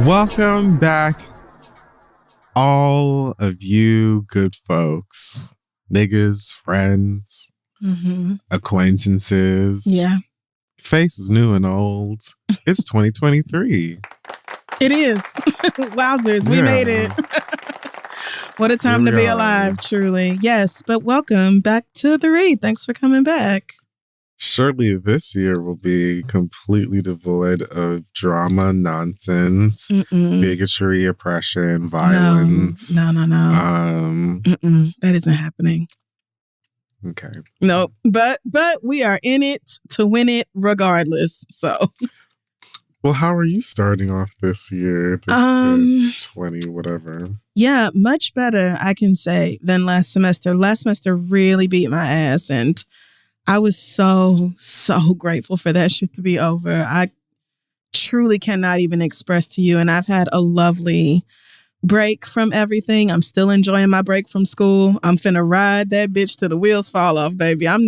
Welcome back, all of you good folks, niggas, friends, acquaintances. Yeah. Faces new and old. It's 2023. It is. Wowzers, we made it. What a time to be alive, truly. Yes, but welcome back to The Read. Thanks for coming back. Surely this year will be completely devoid of drama, nonsense, bigotry, oppression, violence. No. That isn't happening. Okay. No, but we are in it to win it regardless. So. Well, how are you starting off this year? 20, whatever. Yeah, much better, I can say, than last semester. Last semester really beat my ass, and I was so grateful for that shit to be over. I truly cannot even express to you. And I've had a lovely break from everything. I'm still enjoying my break from school. I'm finna ride that bitch till the wheels fall off, baby. I've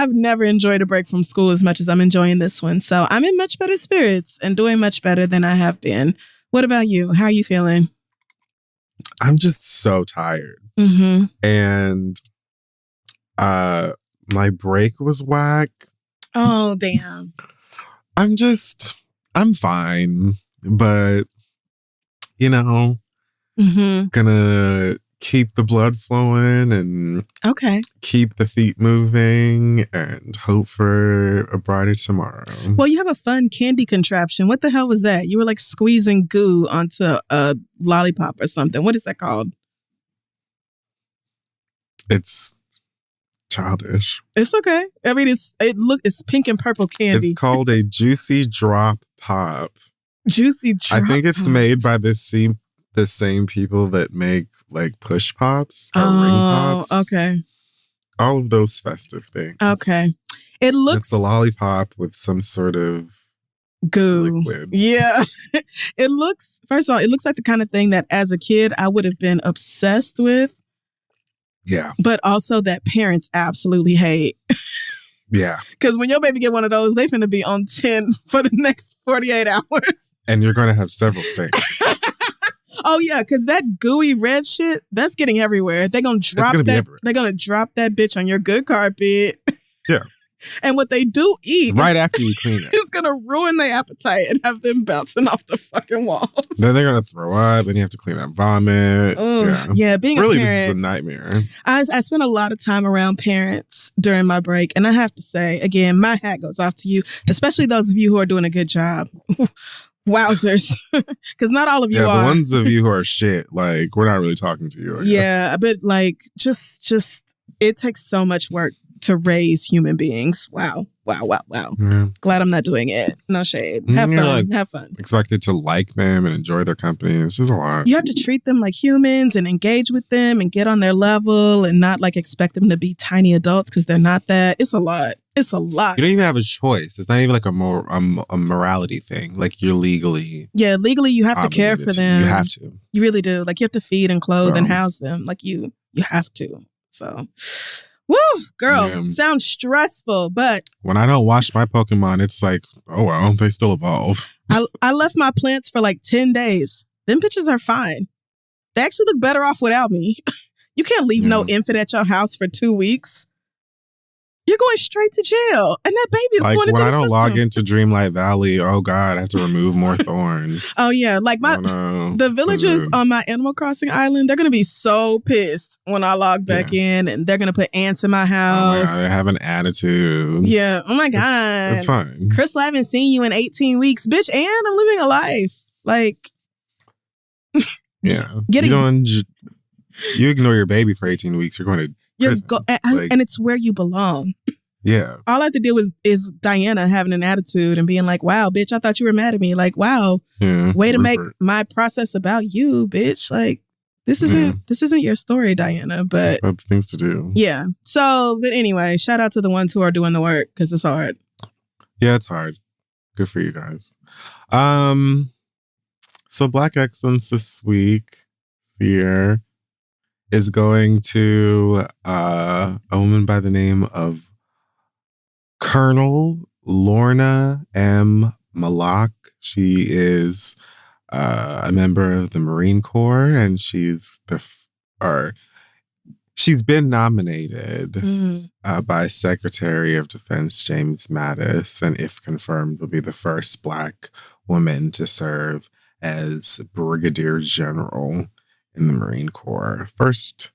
never enjoyed a break from school as much as I'm enjoying this one. So I'm in much better spirits and doing much better than I have been. What about you? How are you feeling? I'm just so tired. And my break was whack. Oh, damn. I'm fine, but, gonna keep the blood flowing and keep the feet moving and hope for a brighter tomorrow. Well, you have a fun candy contraption. What the hell was that? You were like squeezing goo onto a lollipop or something. What is that called? It's childish. It's okay. I mean, it's pink and purple candy. It's called a Juicy Drop Pop. Juicy Drop. I think it's made by the same people that make like push pops or ring pops. Okay. All of those festive things. Okay. It's a lollipop with some sort of goo. Liquid. Yeah. First of all, it looks like the kind of thing that as a kid I would have been obsessed with. Yeah. But also that parents absolutely hate. Yeah. Because when your baby get one of those, they finna be on 10 for the next 48 hours. And you're going to have several stains. Oh, yeah, because that gooey red shit, that's getting everywhere. They're going to drop that. They're going to drop that bitch on your good carpet. Yeah. And what they do eat right after you clean it is going to ruin their appetite and have them bouncing off the fucking walls. Then they're going to throw up. Then you have to clean up vomit. Yeah, being really, a parent, this is a nightmare. I spent a lot of time around parents during my break. And I have to say, again, my hat goes off to you, especially those of you who are doing a good job. Wowzers. Because not all of you are. The ones of you who are shit, like, we're not really talking to you. Yeah, but like, just it takes so much work to raise human beings. Wow. Yeah. Glad I'm not doing it. No shade. Have fun. Have fun. Expected to like them and enjoy their company. It's just a lot. You have to treat them like humans and engage with them and get on their level and not like expect them to be tiny adults because they're not that. It's a lot. It's a lot. You don't even have a choice. It's not even like a morality thing. Like you're legally. Yeah, legally you have to care for them. You have to. You really do. Like you have to feed and clothe and house them. Like you have to. So. Woo, girl, sounds stressful, but... When I don't watch my Pokemon, it's like, oh well, they still evolve. I left my plants for like 10 days. Them bitches are fine. They actually look better off without me. You can't leave no infant at your house for 2 weeks. You're going straight to jail. And that baby is going into the system. When I don't log into Dreamlight Valley, oh God, I have to remove more thorns. Oh yeah, like the villagers on my Animal Crossing island, they're going to be so pissed when I log back in and they're going to put ants in my house. Oh my God, they have an attitude. Yeah. Oh my God. It's fine. Crystal, I haven't seen you in 18 weeks. Bitch, and I'm living a life. Like. Yeah. You ignore your baby for 18 weeks, you're going to and it's where you belong. Yeah. All I have to do is Diana having an attitude and being like, wow, bitch, I thought you were mad at me. Like, wow, way to make my process about you, bitch. Like, this isn't your story, Diana, but I have things to do. Yeah. So, but anyway, shout out to the ones who are doing the work because it's hard. Yeah, it's hard. Good for you guys. So Black Excellence this year is going to a woman by the name of Colonel Lorna M. Malak. She is a member of the Marine Corps, and she's been nominated by Secretary of Defense James Mattis, and if confirmed, will be the first Black woman to serve as Brigadier General in the Marine Corps. First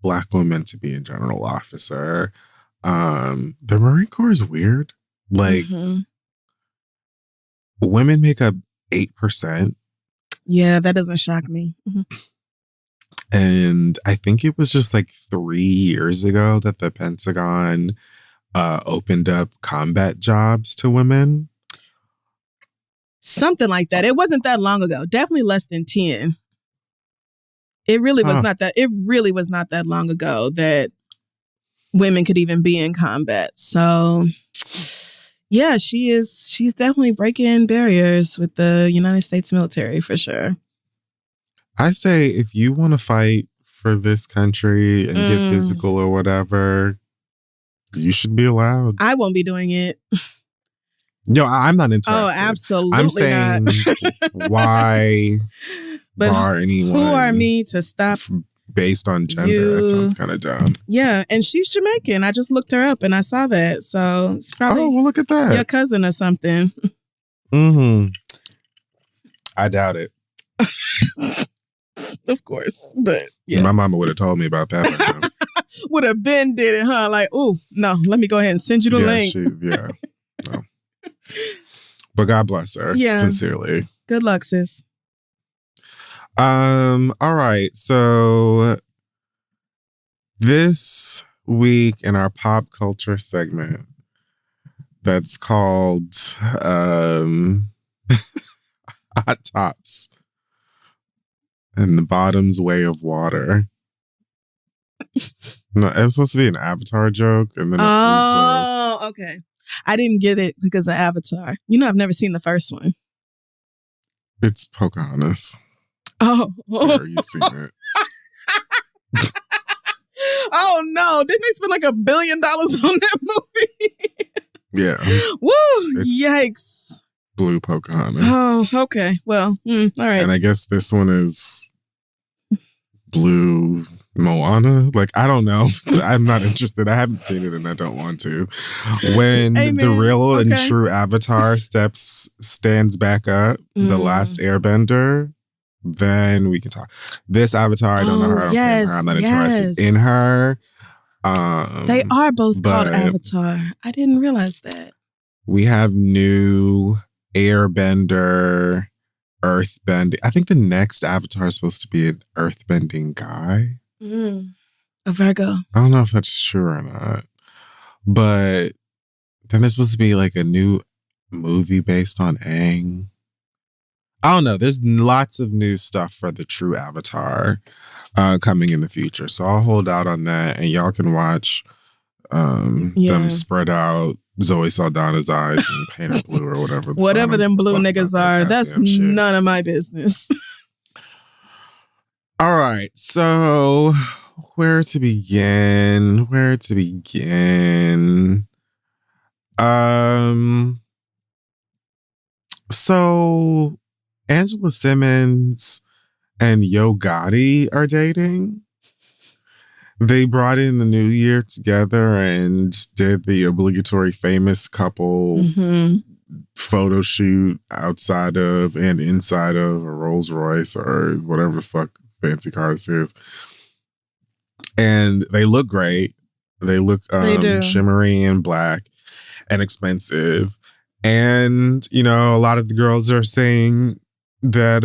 Black woman to be a general officer. The Marine Corps is weird. Like, women make up 8%. Yeah, that doesn't shock me. And I think it was just like 3 years ago that the Pentagon opened up combat jobs to women. Something like that. It wasn't that long ago. Definitely less than 10. It really was not that. It really was not that long ago that women could even be in combat. So, yeah, she's definitely breaking barriers with the United States military for sure. I say if you want to fight for this country and get physical or whatever, you should be allowed. I won't be doing it. No, I'm not interested. Oh, absolutely I'm saying not. why bar anyone? Who are me to stop? Based on gender, that sounds kind of dumb. Yeah, and she's Jamaican. I just looked her up and I saw that. So it's probably well, look at that. Your cousin or something. I doubt it. Of course, but yeah. My mama would have told me about that. Would have been did it, huh? Like, oh no, let me go ahead and send you the link. No. But God bless her. Yeah, sincerely. Good luck, sis. All right. So this week in our pop culture segment that's called Hot Tops and the Bottom's Way of Water. No, it was supposed to be an Avatar joke. And then okay. I didn't get it because of Avatar. You know, I've never seen the first one. It's Pocahontas. Oh. There, you've seen it. Oh, no. Didn't they spend like $1 billion on that movie? Yeah. Woo! Yikes. Blue Pocahontas. Oh, okay. Well, all right. And I guess this one is Blue Moana. Like, I don't know. I'm not interested. I haven't seen it and I don't want to. When the real and true Avatar stands back up, the last Airbender, then we can talk. This Avatar, I don't know her. I'm not interested in her. They are both called Avatar. I didn't realize that. We have new Airbender, Earthbending. I think the next Avatar is supposed to be an Earthbending guy. A Virgo. I don't know if that's true or not. But then there's supposed to be like a new movie based on Aang. I don't know. There's lots of new stuff for the true Avatar coming in the future. So I'll hold out on that and y'all can watch them spread out Zoe Saldana's eyes and paint her blue or whatever. Whatever them blue niggas are, that's none of my business. All right. So where to begin? So Angela Simmons and Yo Gotti are dating. They brought in the new year together and did the obligatory famous couple photo shoot outside of and inside of a Rolls Royce or whatever the fuck fancy car this is. And they look great. They look shimmery and black and expensive. And, you know, a lot of the girls are saying that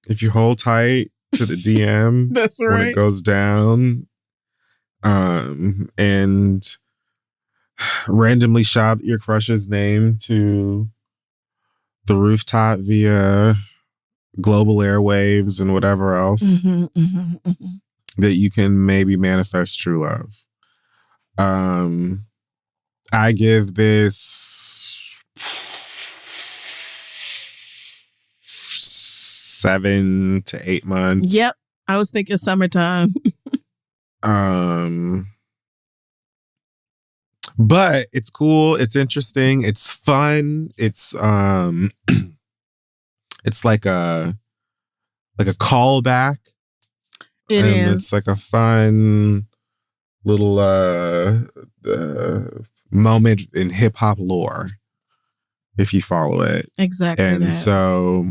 if you hold tight to the DM that's right. when it goes down and randomly shout your crush's name to the rooftop via global airwaves and whatever else, that you can maybe manifest true love. I give this 7 to 8 months. Yep. I was thinking summertime. But it's cool. It's interesting. It's fun. It's it's like a callback. It and is. It's like a fun little moment in hip hop lore, if you follow it. Exactly. And so,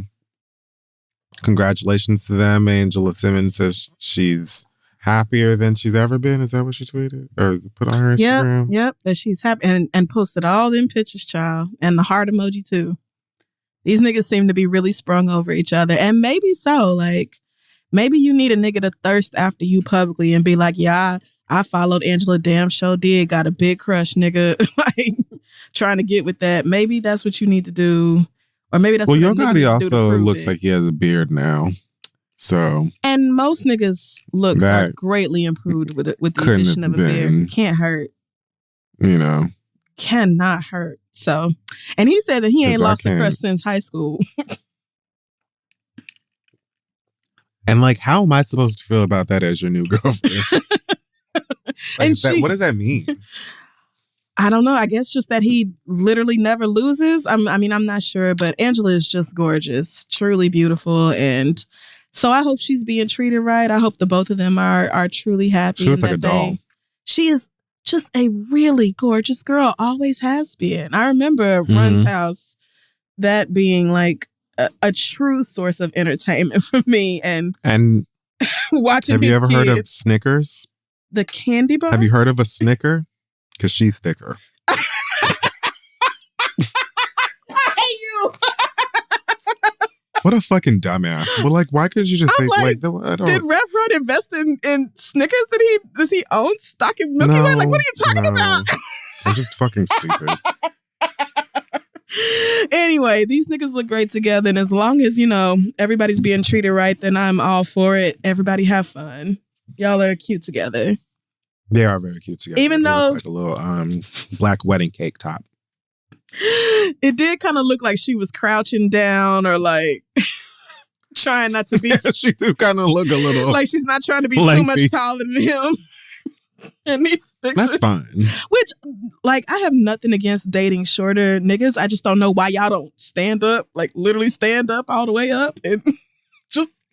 congratulations to them. Angela Simmons says she's happier than she's ever been. Is that what she tweeted or put on her Instagram? Yep. That she's happy and posted all them pictures, child, and the heart emoji too. These niggas seem to be really sprung over each other, and maybe so. Like, maybe you need a nigga to thirst after you publicly and be like, yeah, I followed Angela, damn show did, got a big crush, nigga. Like, trying to get with that. Maybe that's what you need to do. Or maybe that's what Yo nigga Gotti need to do also to prove looks it. like he has a beard now. So, and most niggas' looks are greatly improved with the addition of a beard. Can't hurt. You know. Cannot hurt. So, and he said that he ain't lost a crush since high school. And like, how am I supposed to feel about that as your new girlfriend? Like, what does that mean? I don't know. I guess just that he literally never loses. I'm not sure, but Angela is just gorgeous, truly beautiful, and so I hope she's being treated right. I hope the both of them are truly happy. She looks like a doll. She is just a really gorgeous girl. Always has been. I remember Run's house, that being like a true source of entertainment for me, and watching. Have you ever heard of Snickers? The candy bar? Have you heard of a Snicker? Because she's thicker. I hate you. What a fucking dumbass. Well, like, why couldn't you just say like did Rev Run invest in Snickers? Does he own stock in Milky Way? Like, what are you talking about? I'm just fucking stupid. Anyway, these niggas look great together, and as long as, you know, everybody's being treated right, then I'm all for it. Everybody have fun. Y'all are cute together. They are very cute together. Even though like a little black wedding cake top. It did kind of look like she was crouching down or like trying not to be. She do kind of look a little like she's not trying to be lengthy. Too much taller than him. In these pictures. That's fine. Which, like, I have nothing against dating shorter niggas. I just don't know why y'all don't stand up, like literally stand up all the way up and just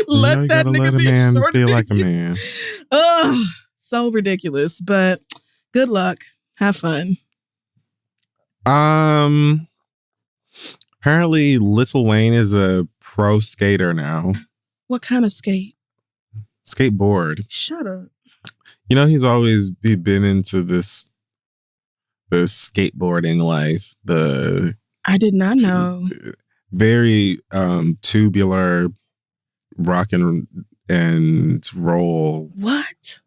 let that nigga be short. Feel like a man. Ugh, so ridiculous. But good luck. Have fun. Apparently, Lil Wayne is a pro skater now. What kind of skate? Skateboard. Shut up. You know, he's always been into the skateboarding life. I did not know. Very tubular rock and roll. What?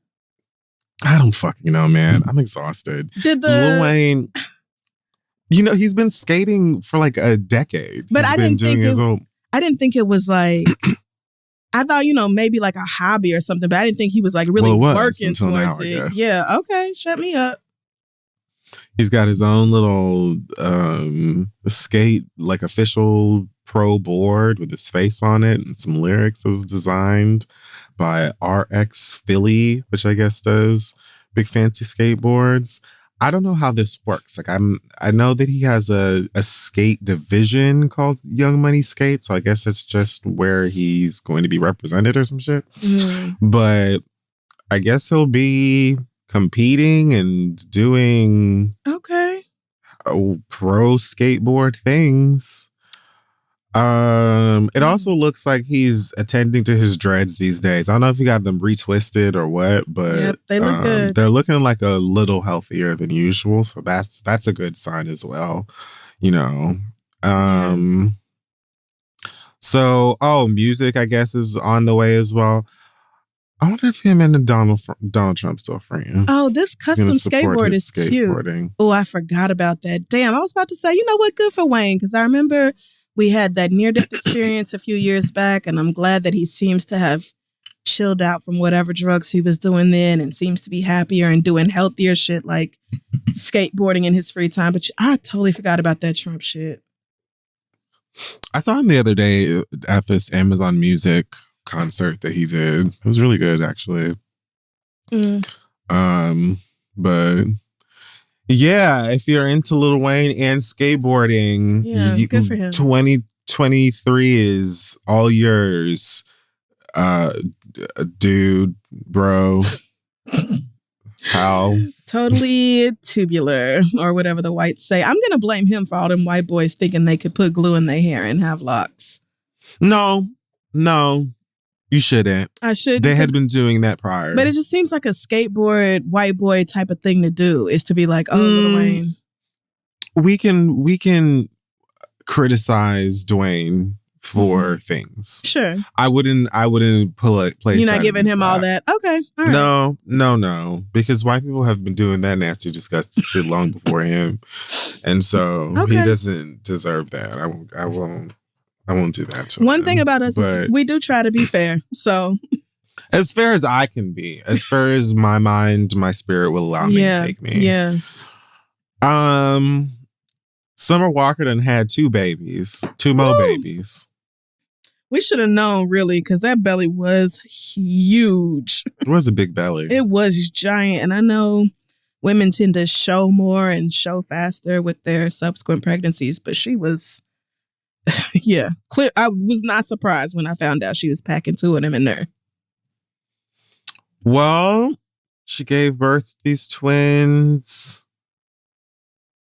I don't fucking know, man. I'm exhausted. Lil Wayne, you know, he's been skating for like a decade. But I didn't think it was like I thought, you know, maybe like a hobby or something, but I didn't think he was like really working towards it. Yeah, okay, shut me up. He's got his own little skate, like official pro board with his face on it and some lyrics that was designed by RX Philly, which I guess does big fancy skateboards. I don't know how this works. Like I know that he has a skate division called Young Money Skate, so I guess it's just where he's going to be represented or some shit. But I guess he'll be competing and doing pro skateboard things. It also looks like he's attending to his dreads these days. I don't know if he got them retwisted or what, but yep, they look good. They're looking like a little healthier than usual, so that's a good sign as well. You know. So music I guess is on the way as well. I wonder if him and Donald Trump still friends. Oh, this custom skateboard is cute. Oh, I forgot about that. Damn, I was about to say, you know what, good for Wayne, because I remember we had that near-death experience a few years back, and I'm glad that he seems to have chilled out from whatever drugs he was doing then and seems to be happier and doing healthier shit like skateboarding in his free time. But I totally forgot about that Trump shit. I saw him the other day at this Amazon Music concert that he did. It was really good, actually. But yeah, if you're into Lil Wayne and skateboarding, Yeah, good for him. 2023 is all yours, dude, bro. How? Totally tubular, or whatever the whites say. I'm gonna blame him for all them white boys thinking they could put glue in their hair and have locks. No, you shouldn't. I should. They had been doing that prior. But it just seems like a skateboard white boy type of thing to do, is to be like, oh, Lil Wayne. We can criticize Dwayne for things. Sure. I wouldn't place. You're not giving him all that. Okay. All right. No. Because white people have been doing that nasty, disgusting shit long before him. And so he doesn't deserve that. I won't do that to him. One thing about us is we do try to be fair. So as fair as I can be, as fair as my mind, my spirit will allow me to take me. Yeah. Summer Walker done had 2 more babies. We should have known, really, because that belly was huge. It was a big belly. It was giant. And I know women tend to show more and show faster with their subsequent pregnancies, but she was, clear. I was not surprised when I found out she was packing 2 of them in there. Well, she gave birth to these twins.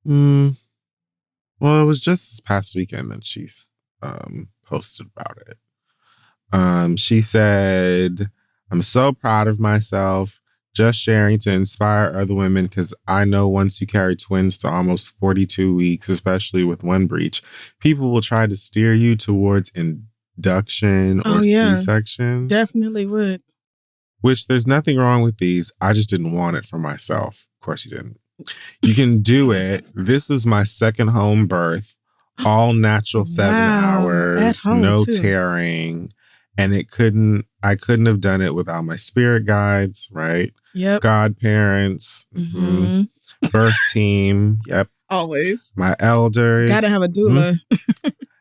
Well, it was just this past weekend that she posted about it. She said, "I'm so proud of myself, just sharing to inspire other women, because I know once you carry twins to almost 42 weeks, especially with one breech, people will try to steer you towards induction or C-section. Definitely would. Which there's nothing wrong with these. I just didn't want it for myself." Of course you didn't. "You can do it. This was my second home birth. All natural 7 hours, no tearing. And I couldn't have done it without my spirit guides, right? Yep. Godparents, birth team, yep. Always. My elders. Gotta have a doula.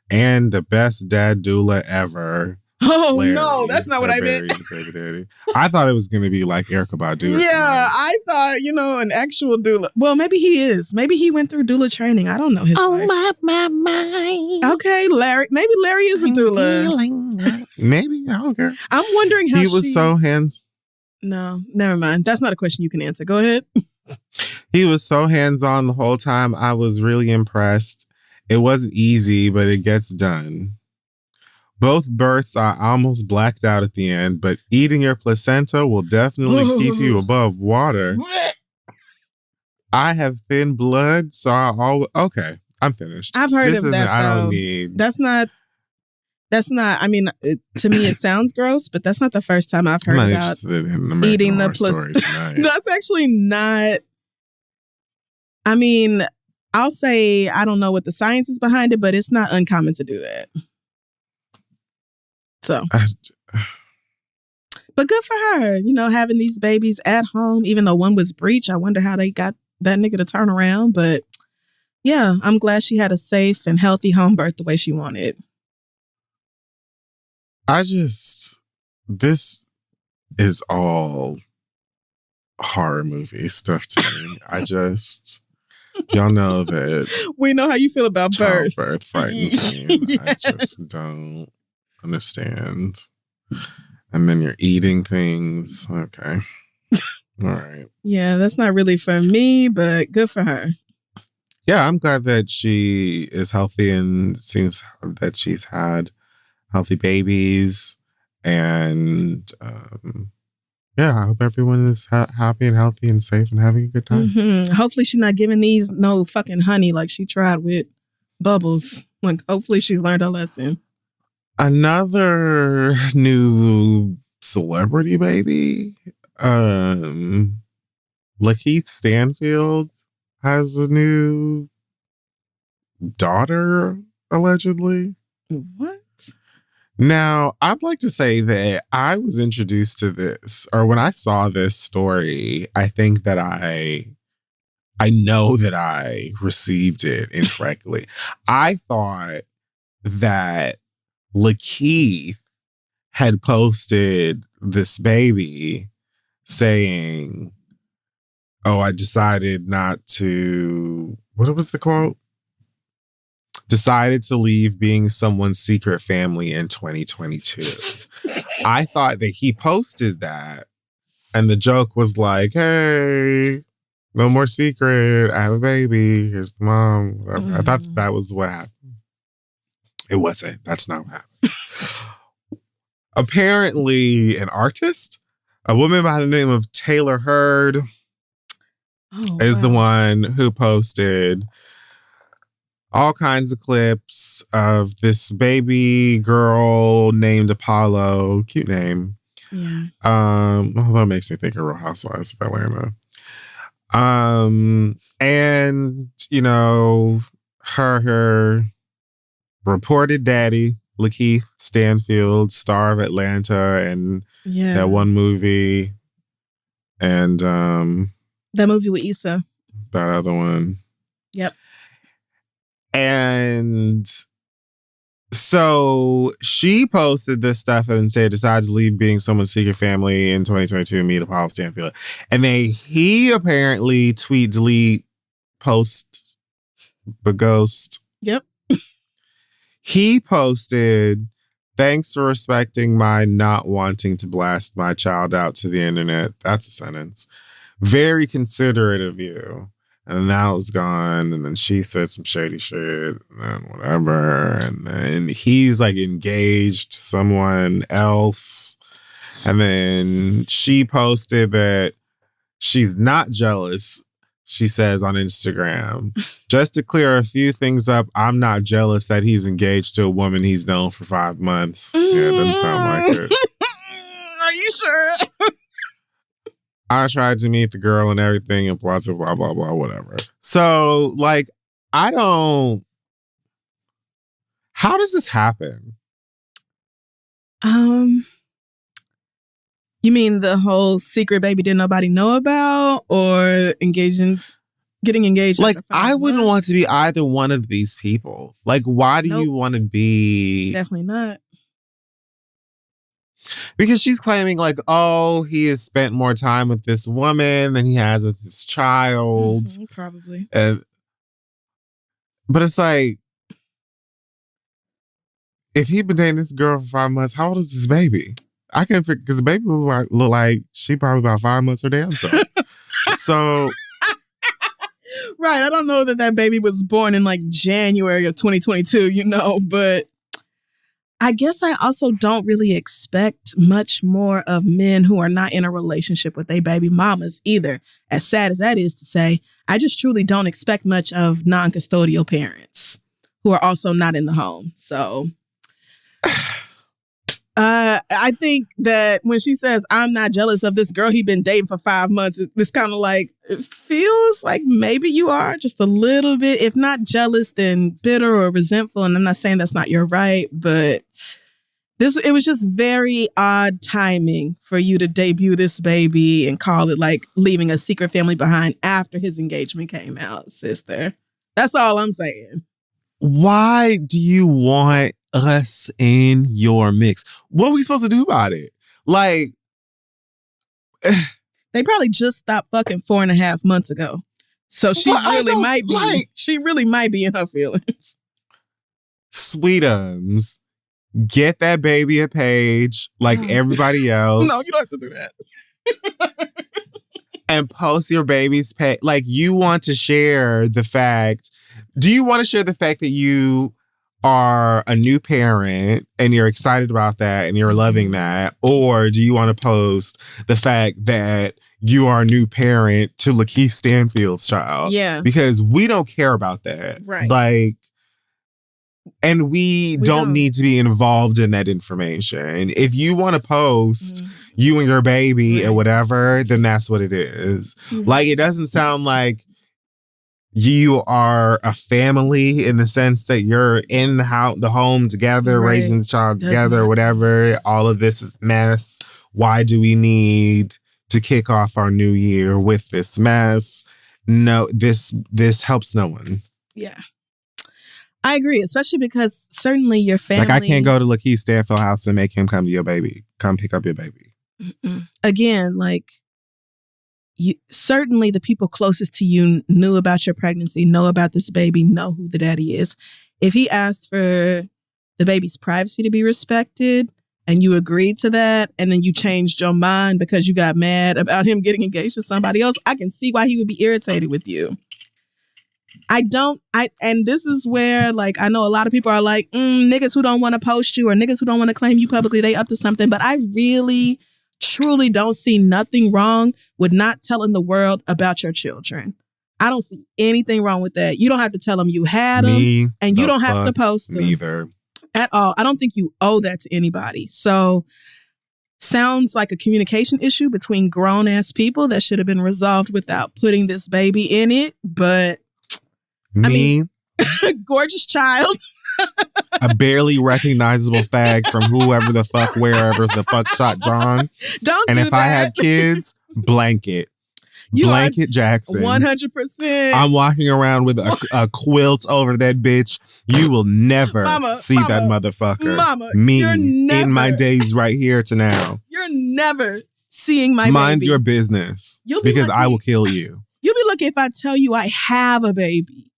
And the best dad doula ever. Oh, Larry, no, that's not what I meant. Baby daddy. I thought it was going to be like Erykah Badu. Yeah, I thought, an actual doula. Well, maybe he is. Maybe he went through doula training. I don't know his life. My. Okay, Larry. Maybe Larry is a doula. Maybe. I don't care. I'm wondering how he was so hands. No, never mind. That's not a question you can answer. Go ahead. He was so hands-on the whole time. I was really impressed. It wasn't easy, but it gets done. Both births are almost blacked out at the end, but eating your placenta will definitely keep you above water. I have thin blood, so okay, I'm finished. I've heard of that, I don't need... That's not, I mean, to me it sounds gross, but that's not the first time I've heard about eating the placenta. That's actually not... I mean, I'll say I don't know what the science is behind it, but it's not uncommon to do that. So, but good for her, having these babies at home, even though one was breech. I wonder how they got that nigga to turn around. But yeah, I'm glad she had a safe and healthy home birth the way she wanted. This is all horror movie stuff to me. Y'all know that. We know how you feel about birth. Birth frightens me. Yes. I just don't understand. And then you're eating things. Okay. All right. Yeah, that's not really for me, but good for her. Yeah, I'm glad that she is healthy and seems that she's had healthy babies. And yeah, I hope everyone is happy and healthy and safe and having a good time. Hopefully she's not giving these no fucking honey like she tried with Bubbles. Like, hopefully she's learned her lesson. Another new celebrity baby. Lakeith Stanfield has a new daughter, allegedly. What? Now, I'd like to say that I was introduced to this, or when I saw this story, I think that I know that I received it incorrectly. I thought that Lakeith had posted this baby saying, oh, I decided not to, what was the quote? Decided to leave being someone's secret family in 2022. I thought that he posted that. And the joke was like, hey, no more secret. I have a baby. Here's the mom. Whatever. I thought that was what happened. It wasn't. That's not what happened. Apparently, an artist, a woman by the name of Taylor Heard, is the one who posted all kinds of clips of this baby girl named Apollo. Cute name. Yeah. That makes me think of Real Housewives of Atlanta. And, you know, her reported daddy, Lakeith Stanfield, star of Atlanta and that one movie. And that movie with Issa. That other one. Yep. And so she posted this stuff and said, decides to leave being someone's secret family in 2022, meet Apollo Stanfield. And then he apparently tweet, delete, post, but ghost. Yep. He posted, thanks for respecting my not wanting to blast my child out to the internet. That's a sentence. Very considerate of you. And that was gone. And then she said some shady shit and then whatever. And then he's like engaged to someone else. And then she posted that she's not jealous, she says on Instagram. Just to clear a few things up, I'm not jealous that he's engaged to a woman he's known for 5 months. Yeah, it doesn't sound like it. Are you sure? I tried to meet the girl and everything and blah, blah, blah, blah, whatever. So, like, how does this happen? You mean the whole secret baby didn't nobody know about, or getting engaged? Like, I wouldn't want to be either one of these people. Like, why do you want to be? Definitely not. Because she's claiming like, oh, he has spent more time with this woman than he has with his child. Probably. But it's like, if he'd been dating this girl for 5 months, how old is this baby? I can't figure, because the baby look like she probably about 5 months her damn self. So. Right. I don't know that baby was born in like January of 2022, but I guess I also don't really expect much more of men who are not in a relationship with their baby mamas either. As sad as that is to say, I just truly don't expect much of non-custodial parents who are also not in the home. So I think that when she says, I'm not jealous of this girl he'd been dating for 5 months, it's kind of like, it feels like maybe you are just a little bit, if not jealous, then bitter or resentful. And I'm not saying that's not your right, but it was just very odd timing for you to debut this baby and call it like leaving a secret family behind after his engagement came out, sister. That's all I'm saying. Why do you want us in your mix? What are we supposed to do about it? Like, they probably just stopped fucking 4.5 months ago. So she really might be in her feelings. Sweetums, get that baby a page like everybody else. No, you don't have to do that. And post your baby's page. Like, you want to share the fact. Do you want to share the fact that you are a new parent and you're excited about that and you're loving that? Or do you want to post the fact that you are a new parent to Lakeith Stanfield's child? Yeah. Because we don't care about that. Right. Like, and we don't need to be involved in that information. If you want to post you and your baby or whatever, then that's what it is. Like, it doesn't sound like you are a family in the sense that you're in the home together, raising the child together, whatever. All of this is mess. Why do we need to kick off our new year with this mess? No, this helps no one. Yeah. I agree, especially because certainly your family. Like, I can't go to Lakeith Stanfield's house and make him come to your baby. Come pick up your baby. Again, like, certainly the people closest to you knew about your pregnancy, know about this baby, know who the daddy is. If he asked for the baby's privacy to be respected and you agreed to that, and then you changed your mind because you got mad about him getting engaged to somebody else, I can see why he would be irritated with you. And this is where, like, I know a lot of people are like, niggas who don't want to post you or niggas who don't want to claim you publicly, they up to something. But I really, truly don't see nothing wrong with not telling the world about your children. I don't see anything wrong with that. You don't have to tell them you had them, and you don't have to post them. Neither. At all. I don't think you owe that to anybody. So, sounds like a communication issue between grown-ass people that should have been resolved without putting this baby in it. But I mean, gorgeous child. A barely recognizable fag from whoever the fuck, wherever the fuck shot John. And if I had kids, blanket. Blanket Jackson. 100%. I'm walking around with a quilt over that bitch. You will never see that motherfucker. Me in my days right here to now. You're never seeing my baby. Mind your business. Because I will kill you. You'll be lucky if I tell you I have a baby.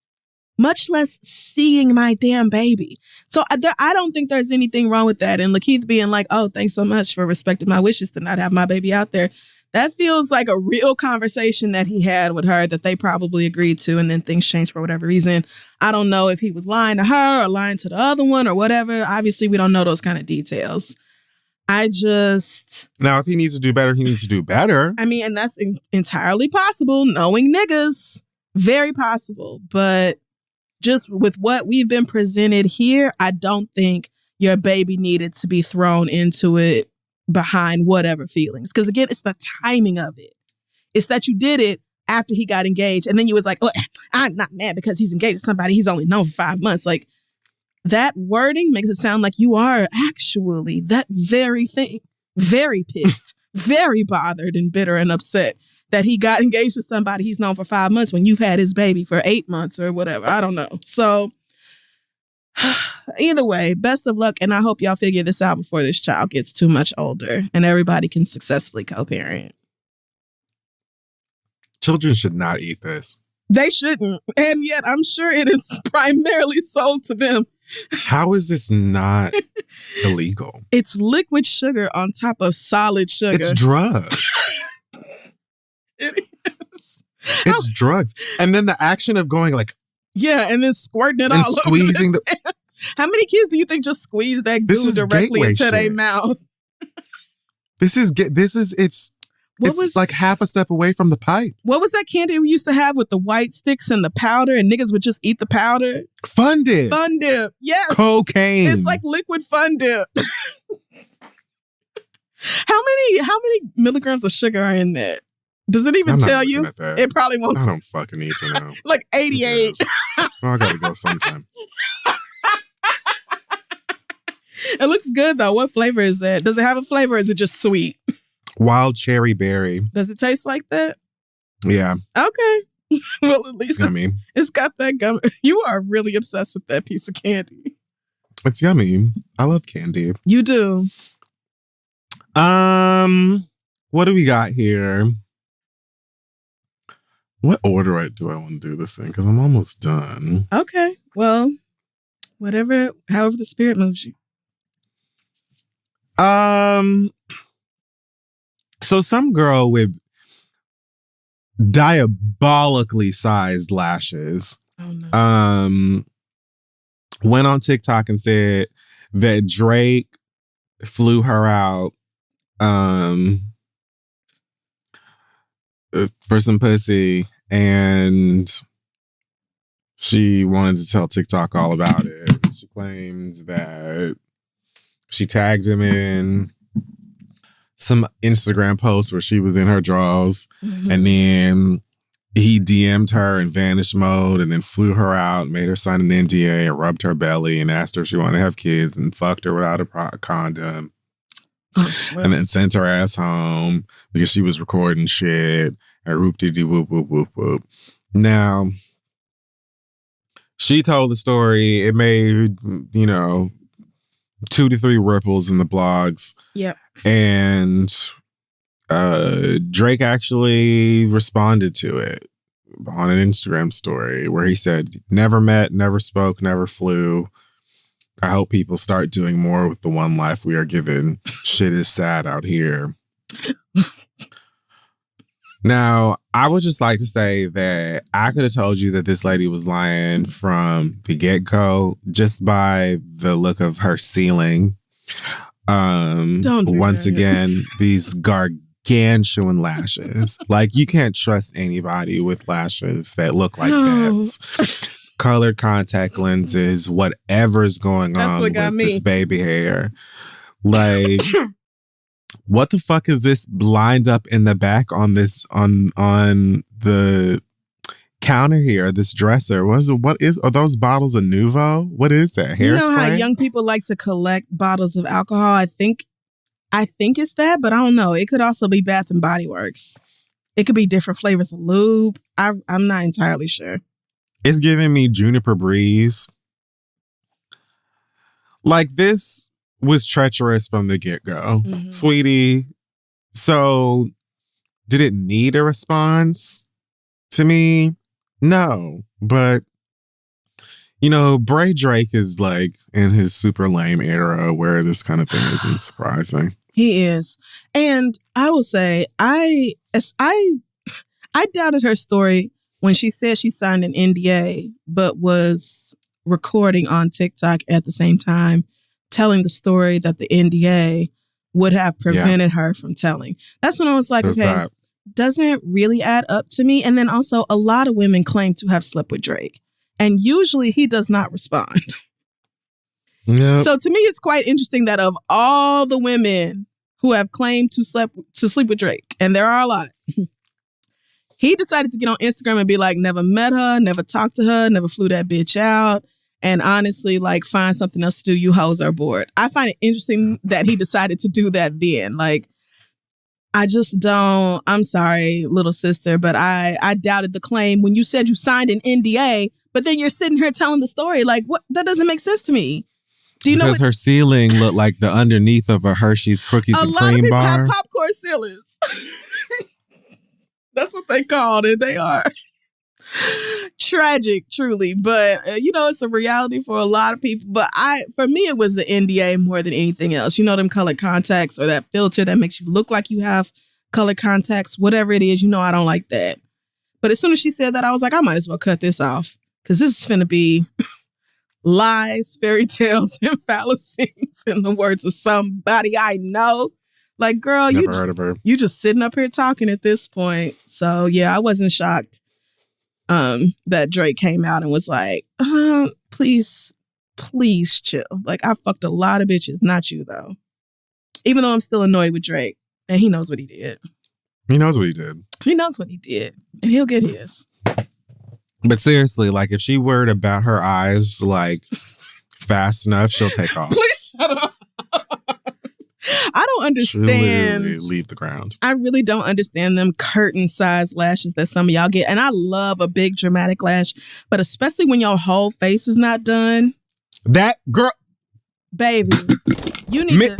Much less seeing my damn baby. So I don't think there's anything wrong with that. And Lakeith being like, oh, thanks so much for respecting my wishes to not have my baby out there. That feels like a real conversation that he had with her that they probably agreed to, and then things changed for whatever reason. I don't know if he was lying to her or lying to the other one or whatever. Obviously, we don't know those kind of details. Now, if he needs to do better, he needs to do better. I mean, and that's entirely possible, knowing niggas. Very possible. But just with what we've been presented here, I don't think your baby needed to be thrown into it behind whatever feelings. Because again, it's the timing of it. It's that you did it after he got engaged. And then you was like, well, I'm not mad because he's engaged to somebody he's only known for 5 months. Like, that wording makes it sound like you are actually that very thing. Very pissed, very bothered and bitter and upset that he got engaged to somebody he's known for 5 months when you've had his baby for 8 months or whatever. I don't know. So either way, best of luck. And I hope y'all figure this out before this child gets too much older and everybody can successfully co-parent. Children should not eat this. They shouldn't. And yet I'm sure it is primarily sold to them. How is this not illegal? It's liquid sugar on top of solid sugar. It's drugs. It is. It's drugs. And then the action of going like, yeah, and then squirting it and all squeezing over. How many kids do you think just squeeze that goo directly into their mouth? It's like half a step away from the pipe. What was that candy we used to have with the white sticks and the powder, and niggas would just eat the powder? Fun Dip. Fun Dip, yes. Cocaine. It's like liquid Fun Dip. How many milligrams of sugar are in that? Does it even tell you? It probably won't. I don't fucking need to know. Like 88. Well, I gotta go sometime. It looks good though. What flavor is that? Does it have a flavor or is it just sweet? Wild cherry berry. Does it taste like that? Yeah. Okay. Well, at least yummy. It's got that gum. You are really obsessed with that piece of candy. It's yummy. I love candy. You do. What do we got here? What order do I want to do this in? Because I'm almost done. Okay. Well, however the spirit moves you. So some girl with diabolically sized lashes went on TikTok and said that Drake flew her out for some pussy, and she wanted to tell TikTok all about it. She claims that she tagged him in some Instagram post where she was in her drawers, and then he DM'd her in vanish mode and then flew her out, made her sign an NDA and rubbed her belly and asked her if she wanted to have kids and fucked her without a condom. And then sent her ass home because she was recording shit and whoop-de-dee whoop, whoop, whoop, whoop. Now, she told the story. It made, 2 to 3 ripples in the blogs. Yep. And Drake actually responded to it on an Instagram story where he said, "Never met, never spoke, never flew. I hope people start doing more with the one life we are given. Shit is sad out here." Now, I would just like to say that I could have told you that this lady was lying from the get-go just by the look of her ceiling. Don't do Once that. again, these gargantuan lashes. Like, you can't trust anybody with lashes that look like No. that. Colored contact lenses, whatever's going That's on what got with this me. baby hair. Like, what the fuck is this lined up in the back on this on the counter here? This dresser. Are those bottles of Nuvo? What is that? Hairspray? You know how young people like to collect bottles of alcohol? I think it's that, but I don't know. It could also be Bath and Body Works. It could be different flavors of lube. I'm not entirely sure. It's giving me Juniper Breeze. Like, this was treacherous from the get-go. Mhm. Sweetie. So, did it need a response to me? No. But, you know, Bray Drake is like in his super lame era where this kind of thing isn't surprising. He is. And I will say, I doubted her story when she said she signed an NDA, but was recording on TikTok at the same time, telling the story that the NDA would have prevented her from telling. That's when I was like, There's okay, that. doesn't really add up to me. And then also, a lot of women claim to have slept with Drake, and usually he does not respond. Yep. So to me, it's quite interesting that of all the women who have claimed to sleep with Drake, and there are a lot, he decided to get on Instagram and be like, never met her, never talked to her, never flew that bitch out. And honestly, like, find something else to do. You hoes are bored. I find it interesting that he decided to do that then. Like, I just don't, I'm sorry, little sister, but I doubted the claim when you said you signed an NDA, but then you're sitting here telling the story. Like, what? That doesn't make sense to me. Do you know because her ceiling looked like the underneath of a Hershey's cookies a and lot of cream people bar? have popcorn ceilings. That's what they called it. They are tragic, truly. But, you know, it's a reality for a lot of people. But for me, it was the NDA more than anything else. You know, them colored contacts or that filter that makes you look like you have colored contacts, whatever it is, you know, I don't like that. But as soon as she said that, I was like, I might as well cut this off, because this is finna be lies, fairy tales, and fallacies, in the words of somebody I know. Like, girl, Never heard of her. you just sitting up here talking at this point. So yeah, I wasn't shocked that Drake came out and was like, please chill. Like, I fucked a lot of bitches, not you though. Even though I'm still annoyed with Drake, and he knows what he did. He knows what he did. He knows what he did, and he'll get his. But seriously, like, if she were to bat her eyes like fast enough, she'll take off. Please shut up. I don't She'll literally understand. leave the ground. I really don't understand them curtain-sized lashes that some of y'all get. And I love a big dramatic lash, but especially when your whole face is not done. That girl, Baby, you need to...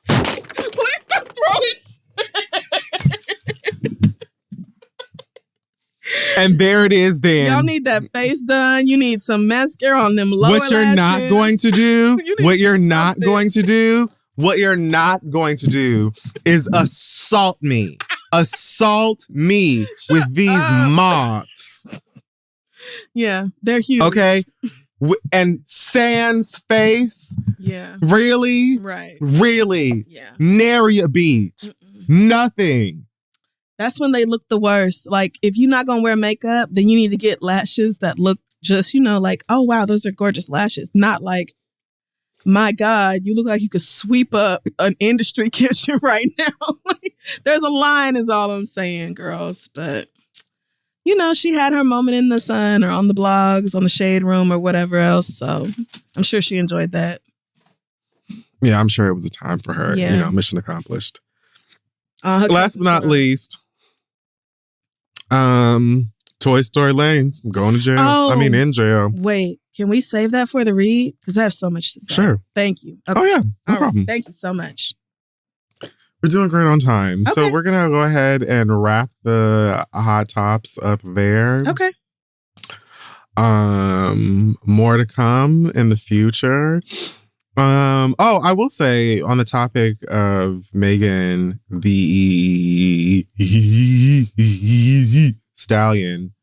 Please stop throwing. And there it is then. Y'all need that face done. You need some mascara on them lower What you're lashes. not going to do, You need what you're not something. going to do, what you're not going to do is assault me. Assault me with these up. moths. Yeah, they're huge. Okay? And Sans face, Yeah, really? right. Really? Yeah. Nary a beat. Mm-mm. Nothing. That's when they look the worst. Like, if you're not going to wear makeup, then you need to get lashes that look just, you know, like, oh, wow, those are gorgeous lashes. Not like, my God, you look like you could sweep up an industry kitchen right now. Like, there's a line is all I'm saying, girls. But, you know, she had her moment in the sun or on the blogs, on the Shade Room or whatever else. So I'm sure she enjoyed that. Yeah, I'm sure it was a time for her. Yeah. You know, mission accomplished. Her Last but not least, Toy Story Lanes. I'm going to jail. Oh. I mean, in jail. Wait, can we save that for the read? Because I have so much to say. Sure. Thank you. Oh, yeah. No All right. problem. Thank you so much. We're doing great on time. So Okay. we're going to go ahead and wrap the hot tops up there. Okay. More to come in the future. I will say on the topic of Megan the Stallion,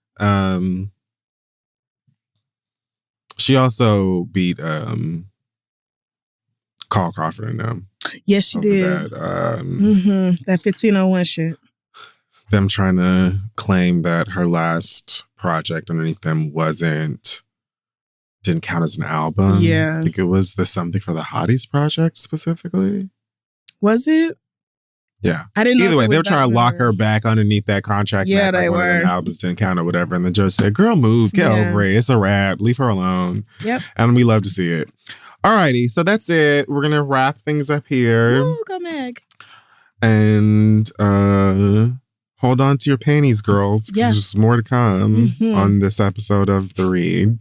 she also beat Carl Crawford and them. Yes, she did. That 1501 shit. Them trying to claim that her last project underneath them didn't count as an album. Yeah. I think it was the Something for the Hotties project specifically. Was it? Yeah. I didn't know. Either way, they were trying to lock her back underneath that contract. Yeah, they were. One of them albums didn't count or whatever. And the judge said, girl, move. Get over it. It's a wrap. Leave her alone. Yep. And we love to see it. Alrighty. So that's it. We're going to wrap things up here. Woo, go Meg. And hold on to your panties, girls. Because there's more to come on this episode of The Read.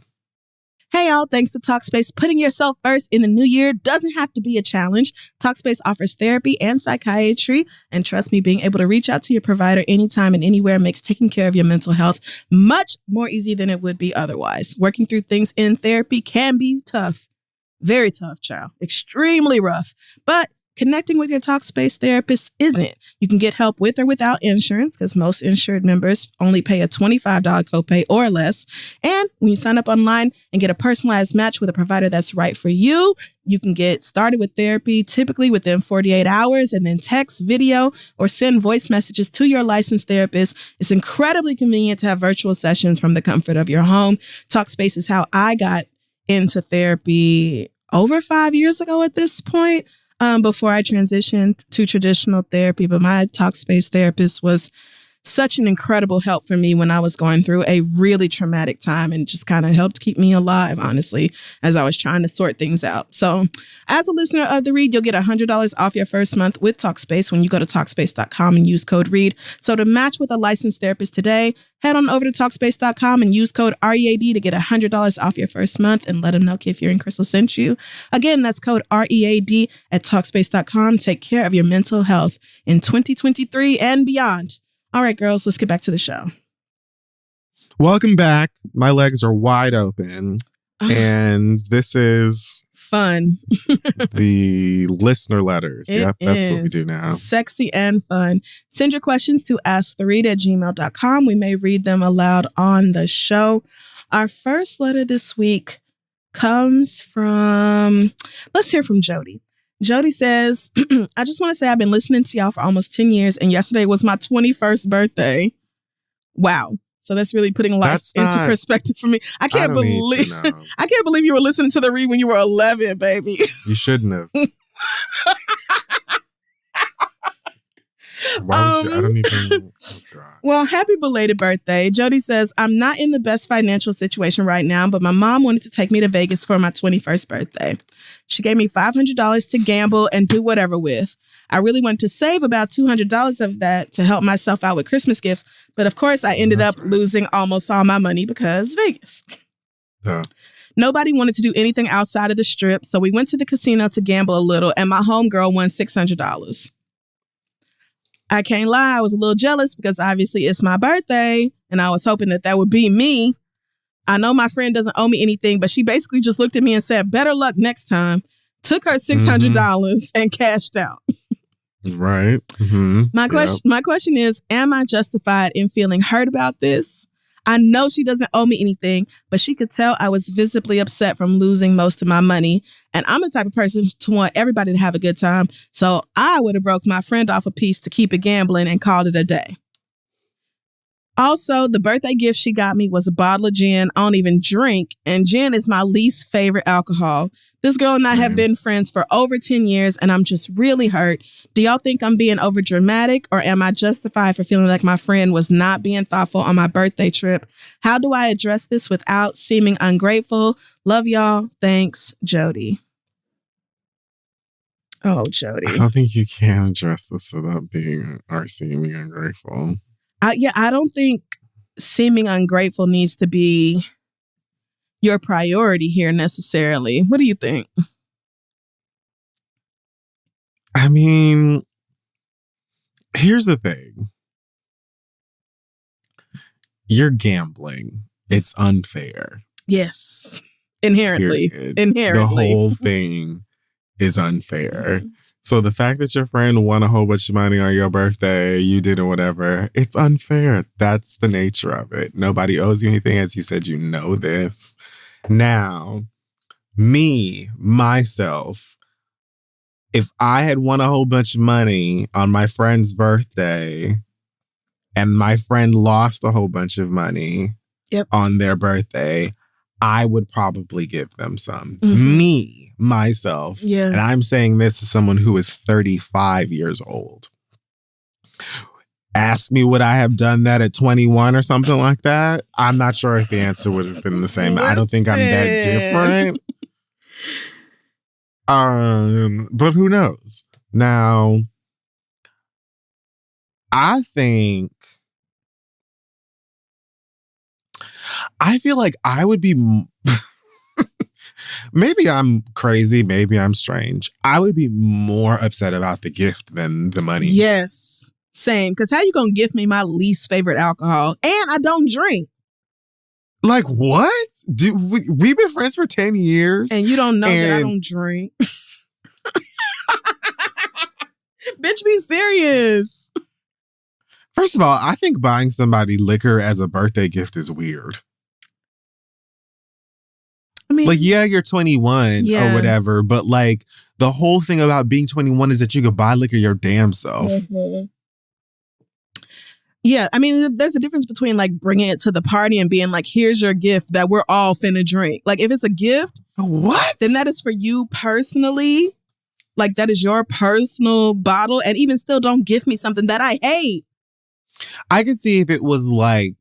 Hey y'all, thanks to Talkspace. Putting yourself first in the new year doesn't have to be a challenge. Talkspace offers therapy and psychiatry. And trust me, being able to reach out to your provider anytime and anywhere makes taking care of your mental health much more easy than it would be otherwise. Working through things in therapy can be tough. Very tough, child. Extremely rough. But connecting with your Talkspace therapist isn't. You can get help with or without insurance because most insured members only pay a $25 copay or less. And when you sign up online and get a personalized match with a provider that's right for you, you can get started with therapy typically within 48 hours and then text, video, or send voice messages to your licensed therapist. It's incredibly convenient to have virtual sessions from the comfort of your home. Talkspace is how I got into therapy over 5 years ago at this point. Before I transitioned to traditional therapy, but my Talkspace therapist was such an incredible help for me when I was going through a really traumatic time and just kind of helped keep me alive, honestly, as I was trying to sort things out. So as a listener of The Read, you'll get $100 off your first month with Talkspace when you go to Talkspace.com and use code READ. So to match with a licensed therapist today, head on over to Talkspace.com and use code READ to get $100 off your first month and let them know Kid Fury and Crystal sent you. Again, that's code READ at Talkspace.com. Take care of your mental health in 2023 and beyond. All right, girls, let's get back to the show. Welcome back. My legs are wide open. And this is fun. The listener letters. Yep, that's what we do now. Sexy and fun. Send your questions to asktheread@gmail.com. We may read them aloud on the show. Our first letter this week comes from, let's hear from Jody. Jody says, I just want to say I've been listening to y'all for almost 10 years, and yesterday was my 21st birthday. Wow. So that's really putting life into perspective for me. I can't believe you were listening to The Read when you were 11, baby. You shouldn't have. Why would you? I don't even. Oh God. Well, happy belated birthday. Jody says, I'm not in the best financial situation right now, but my mom wanted to take me to Vegas for my 21st birthday. She gave me $500 to gamble and do whatever with. I really wanted to save about $200 of that to help myself out with Christmas gifts. But of course, I ended up losing almost all my money because Vegas. Nobody wanted to do anything outside of the strip. So we went to the casino to gamble a little and my homegirl won $600. I can't lie. I was a little jealous because obviously it's my birthday and I was hoping that would be me. I know my friend doesn't owe me anything, but she basically just looked at me and said, better luck next time. Took her $600 and cashed out. Right. My question is, am I justified in feeling hurt about this? I know she doesn't owe me anything, but she could tell I was visibly upset from losing most of my money. And I'm the type of person to want everybody to have a good time. So I would have broke my friend off a piece to keep it gambling and called it a day. Also, the birthday gift she got me was a bottle of gin. I don't even drink. And gin is my least favorite alcohol. This girl and I have been friends for over 10 years, and I'm just really hurt. Do y'all think I'm being over dramatic, or am I justified for feeling like my friend was not being thoughtful on my birthday trip? How do I address this without seeming ungrateful? Love y'all. Thanks, Jody. Oh, Jody. I don't think you can address this without being or seeming ungrateful. I don't think seeming ungrateful needs to be your priority here necessarily. What do you think? I mean, Here's the thing. You're gambling. It's unfair. Yes. Inherently. Period. Inherently. The whole thing is unfair. So the fact that your friend won a whole bunch of money on your birthday, you did or whatever, it's unfair. That's the nature of it. Nobody owes you anything. As you said, you know this. Now, myself, if I had won a whole bunch of money on my friend's birthday and my friend lost a whole bunch of money on their birthday, I would probably give them some. Myself. Yeah. And I'm saying this to someone who is 35 years old. Ask me would I have done that at 21 or something like that? I'm not sure if the answer would have been the same. I don't think I'm that different. But who knows? Now, I feel like I would be maybe I'm crazy, maybe I'm strange. I would be more upset about the gift than the money. Yes. Same. Because how you going to gift me my least favorite alcohol? And I don't drink. Like, what? We've been friends for 10 years. And you don't know that I don't drink. Bitch, be serious. First of all, I think buying somebody liquor as a birthday gift is weird. I mean, like, yeah, you're 21 or whatever, but like the whole thing about being 21 is that you could buy liquor your damn self. Mm-hmm. Yeah, I mean, there's a difference between like bringing it to the party and being like, here's your gift that we're all finna drink. Like, if it's a gift, what? Then that is for you personally. Like, that is your personal bottle. And even still, don't gift me something that I hate. I could see if it was like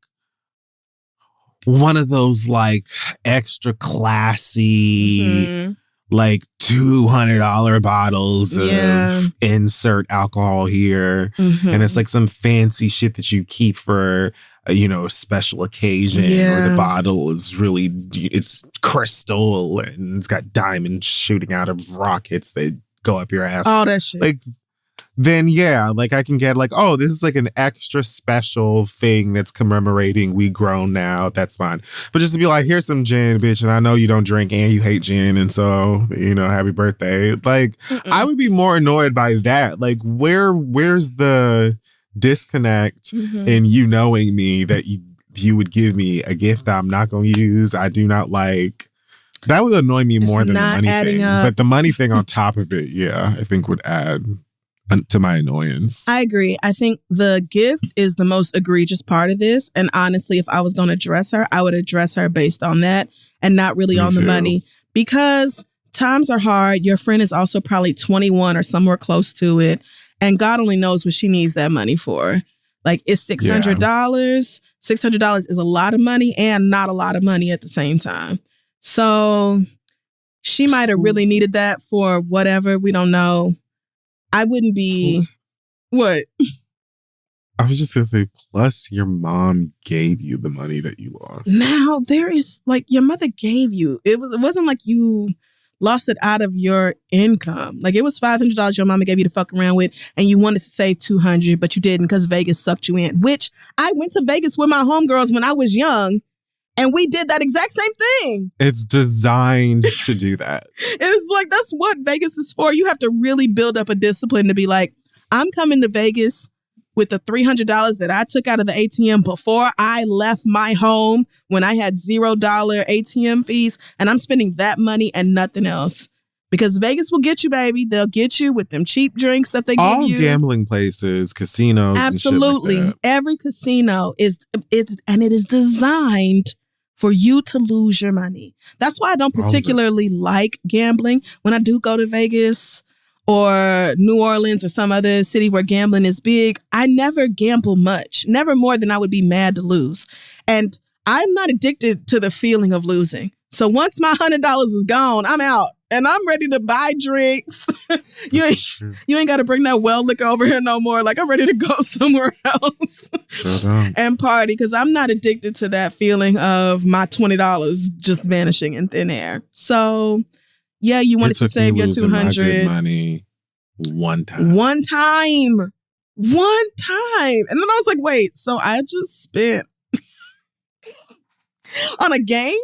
one of those like extra classy, like $200 bottles of insert alcohol here. And it's like some fancy shit that you keep for, a special occasion. Or the bottle is really, it's crystal and it's got diamonds shooting out of rockets that go up your ass. All that shit. Like, then like I can get like, oh, this is like an extra special thing that's commemorating we grown now. That's fine. But just to be like, here's some gin, bitch, and I know you don't drink and you hate gin, and so happy birthday. Like, I would be more annoyed by that. Like, where's the disconnect in you knowing me that you would give me a gift I'm not going to use? I do not like. That would annoy me more than the money thing. But the money thing on top of it, I think would add to my annoyance. I agree. I think the gift is the most egregious part of this. And honestly, if I was going to address her, I would address her based on that and not really on the money. Because times are hard. Your friend is also probably 21 or somewhere close to it. And God only knows what she needs that money for. Like, it's $600. $600 is a lot of money and not a lot of money at the same time. So she might have really needed that for whatever. We don't know. I wouldn't be... What? I was just going to say, plus your mom gave you the money that you lost. Now, there is, like, your mother gave you. It wasn't like you lost it out of your income. Like, it was $500 your mama gave you to fuck around with, and you wanted to save $200, but you didn't because Vegas sucked you in. Which, I went to Vegas with my homegirls when I was young, and we did that exact same thing. It's designed to do that. It's like, that's what Vegas is for. You have to really build up a discipline to be like, I'm coming to Vegas with the $300 that I took out of the ATM before I left my home when I had $0 ATM fees. And I'm spending that money and nothing else. Because Vegas will get you, baby. They'll get you with them cheap drinks that they give you. All gambling places, casinos, absolutely. And shit like that. Every casino it is designed for you to lose your money. That's why I don't particularly like gambling. When I do go to Vegas or New Orleans or some other city where gambling is big, I never gamble much. Never more than I would be mad to lose. And I'm not addicted to the feeling of losing. So once my $100 is gone, I'm out. And I'm ready to buy drinks. You ain't got to bring that well liquor over here no more. Like, I'm ready to go somewhere else and party because I'm not addicted to that feeling of my $20 just vanishing in thin air. So, yeah, you wanted to save your $200. My good money one time. One time. One time. And then I was like, wait, so I just spent on a game?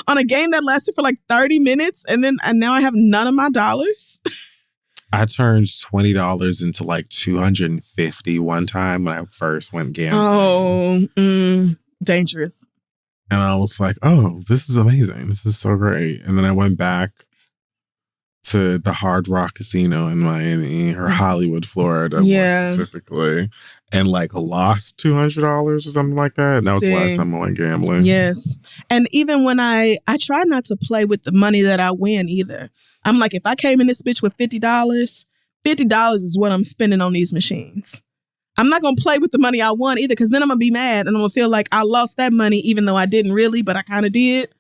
On a game that lasted for like 30 minutes and now I have none of my dollars? I turned $20 into like $250 one time when I first went gambling. Oh, dangerous. And I was like, oh, this is amazing. This is so great. And then I went back to the Hard Rock Casino in Miami or Hollywood, Florida, more specifically, and like lost $200 or something like that. And that was the last time I went gambling. Yes. And even when I try not to play with the money that I win either. I'm like, if I came in this bitch with $50, $50 is what I'm spending on these machines. I'm not going to play with the money I won either, because then I'm going to be mad and I'm going to feel like I lost that money even though I didn't really, but I kind of did.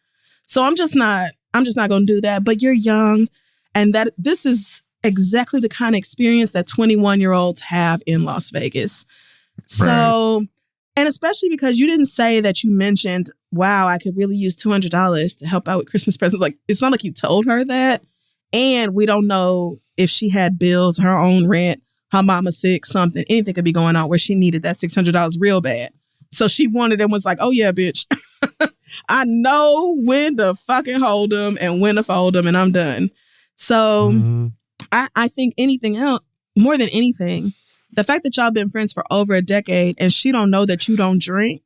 So I'm just not going to do that. But you're young, and that this is exactly the kind of experience that 21-year-olds have in Las Vegas. So, and especially because you didn't say that you mentioned, wow, I could really use $200 to help out with Christmas presents. Like, it's not like you told her that. And we don't know if she had bills, her own rent, her mama sick, something, anything could be going on where she needed that $600 real bad. So she wanted and was like, oh yeah, bitch, I know when to fucking hold them and when to fold them, and I'm done. So I think anything else, more than anything, the fact that y'all been friends for over a decade and she don't know that you don't drink,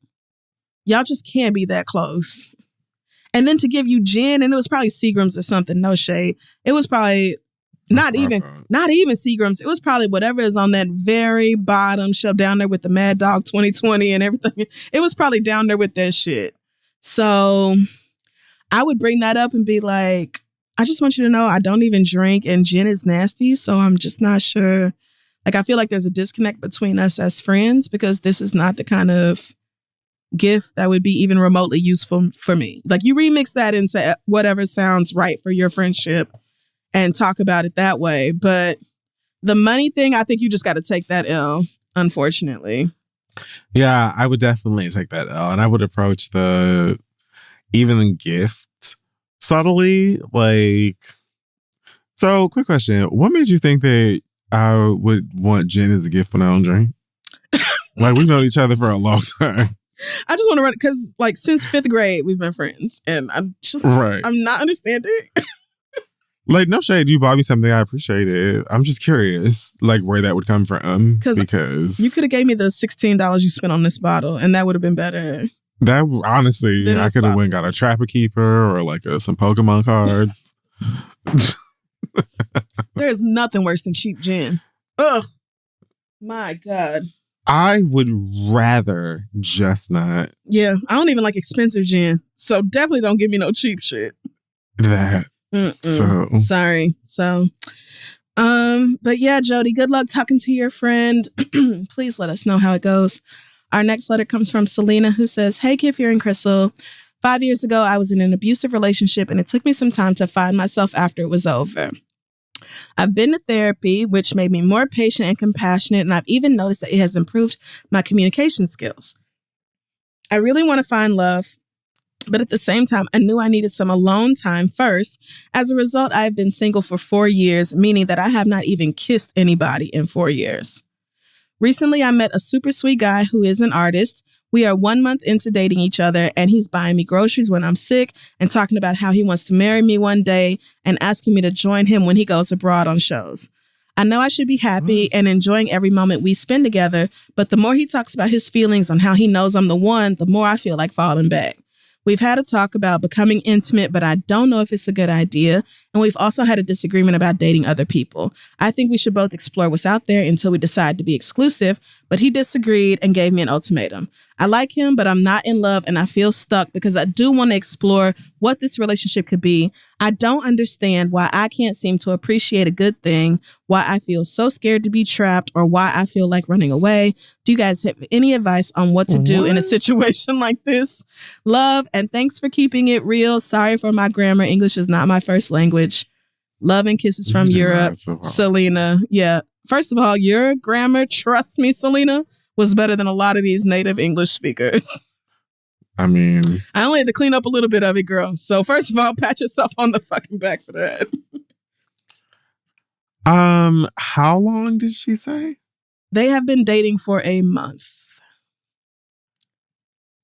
y'all just can't be that close. And then to give you gin, and it was probably Seagram's or something, no shade. It was probably not even Seagram's. It was probably whatever is on that very bottom shelf down there with the Mad Dog 2020 and everything. It was probably down there with that shit. So I would bring that up and be like, I just want you to know I don't even drink and gin is nasty. So I'm just not sure. Like, I feel like there's a disconnect between us as friends because this is not the kind of gift that would be even remotely useful for me. Like, you remix that and say whatever sounds right for your friendship and talk about it that way. But the money thing, I think you just got to take that L, unfortunately. Yeah, I would definitely take that L. And I would approach even the gift subtly. Like, so quick question. What made you think that I would want gin as a gift when I don't drink? Like, we've known each other for a long time. I just want to run it because, like, since 5th grade, we've been friends. And I'm just, I'm not understanding. Like, no shade, you bought me something, I appreciate it. I'm just curious, like, where that would come from. Because you could have gave me the $16 you spent on this bottle, and that would have been better. That, honestly, I could have went and got a Trapper Keeper or, like, some Pokemon cards. There's nothing worse than cheap gin. Ugh. My God. I would rather just not. Yeah, I don't even like expensive gin. So definitely don't give me no cheap shit. That. So sorry. So, but yeah, Jody, good luck talking to your friend. Please let us know how it goes. Our next letter comes from Selena, who says, hey, Kefir and Crystal. 5 years ago, I was in an abusive relationship and it took me some time to find myself after it was over. I've been to therapy, which made me more patient and compassionate, and I've even noticed that it has improved my communication skills. I really want to find love, but at the same time, I knew I needed some alone time first. As a result, I have been single for 4 years, meaning that I have not even kissed anybody in 4 years. Recently, I met a super sweet guy who is an artist. We are 1 month into dating each other, and he's buying me groceries when I'm sick and talking about how he wants to marry me one day and asking me to join him when he goes abroad on shows. I know I should be happy and enjoying every moment we spend together, but the more he talks about his feelings on how he knows I'm the one, the more I feel like falling back. We've had a talk about becoming intimate, but I don't know if it's a good idea. And we've also had a disagreement about dating other people. I think we should both explore what's out there until we decide to be exclusive, but he disagreed and gave me an ultimatum. I like him, but I'm not in love and I feel stuck because I do want to explore what this relationship could be. I don't understand why I can't seem to appreciate a good thing, why I feel so scared to be trapped, or why I feel like running away. Do you guys have any advice on what to do in a situation like this? Love, and thanks for keeping it real. Sorry for my grammar. English is not my first language. Love and kisses from Europe. Selena. Yeah. First of all, your grammar, trust me, Selena, was better than a lot of these native English speakers. I mean, I only had to clean up a little bit of it, girl. So first of all, pat yourself on the fucking back for that. How long did she say? They have been dating for a month.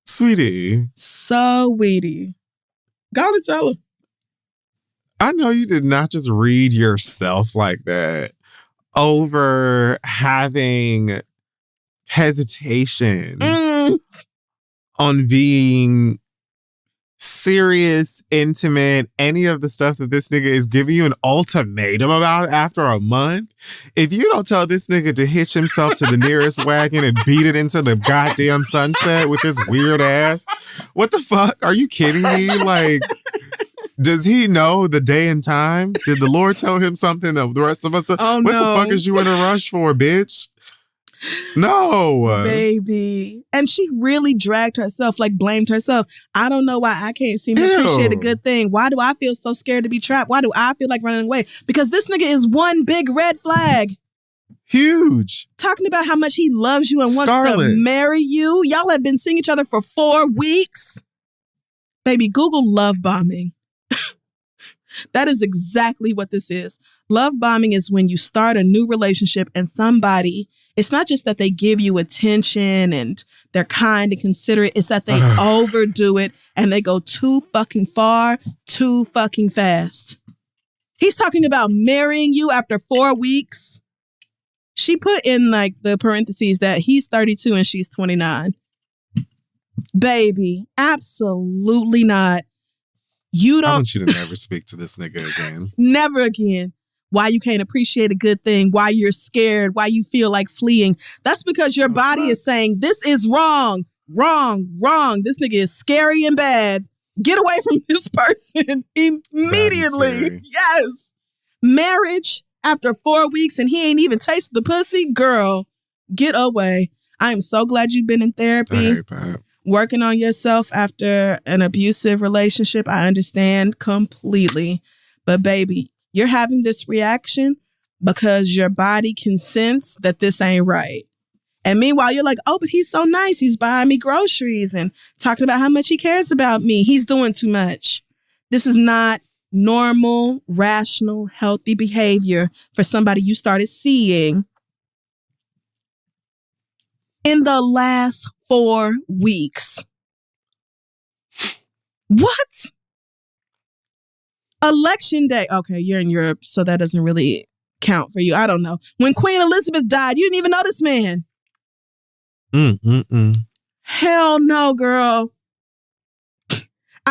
Sweetie. So weedy. Go on and tell her. I know you did not just read yourself like that over having hesitation on being serious, intimate, any of the stuff that this nigga is giving you an ultimatum about after a month. If you don't tell this nigga to hitch himself to the nearest wagon and beat it into the goddamn sunset with his weird ass, what the fuck? Are you kidding me? Like, does he know the day and time? Did the Lord tell him something that the rest of us don't? Oh, what no. the fuck is you in a rush for, bitch? No. Baby. And she really dragged herself, like blamed herself. I don't know why I can't seem to appreciate a good thing. Why do I feel so scared to be trapped? Why do I feel like running away? Because this nigga is one big red flag. Huge. Talking about how much he loves you and wants to marry you. Y'all have been seeing each other for 4 weeks. Baby, Google love bombing. That is exactly what this is. Love bombing is when you start a new relationship and somebody, it's not just that they give you attention and they're kind and considerate, it's that they overdo it and they go too fucking far, too fucking fast. He's talking about marrying you after 4 weeks. She put in like the parentheses that he's 32 and she's 29. Baby, absolutely not. You don't. I want you to never speak to this nigga again. Never again. Why you can't appreciate a good thing, why you're scared, why you feel like fleeing. That's because your body is saying, this is wrong, wrong, wrong. This nigga is scary and bad. Get away from this person immediately. Yes. Marriage after 4 weeks and he ain't even tasted the pussy. Girl, get away. I am so glad you've been in therapy. I hate that. Working on yourself after an abusive relationship, I understand completely. But baby, you're having this reaction because your body can sense that this ain't right. And meanwhile, you're like, oh, but he's so nice. He's buying me groceries and talking about how much he cares about me. He's doing too much. This is not normal, rational, healthy behavior for somebody you started seeing in the last 4 weeks. What? Election day. Okay, you're in Europe, so that doesn't really count for you. I don't know. When Queen Elizabeth died, you didn't even know this man. Hell no, girl.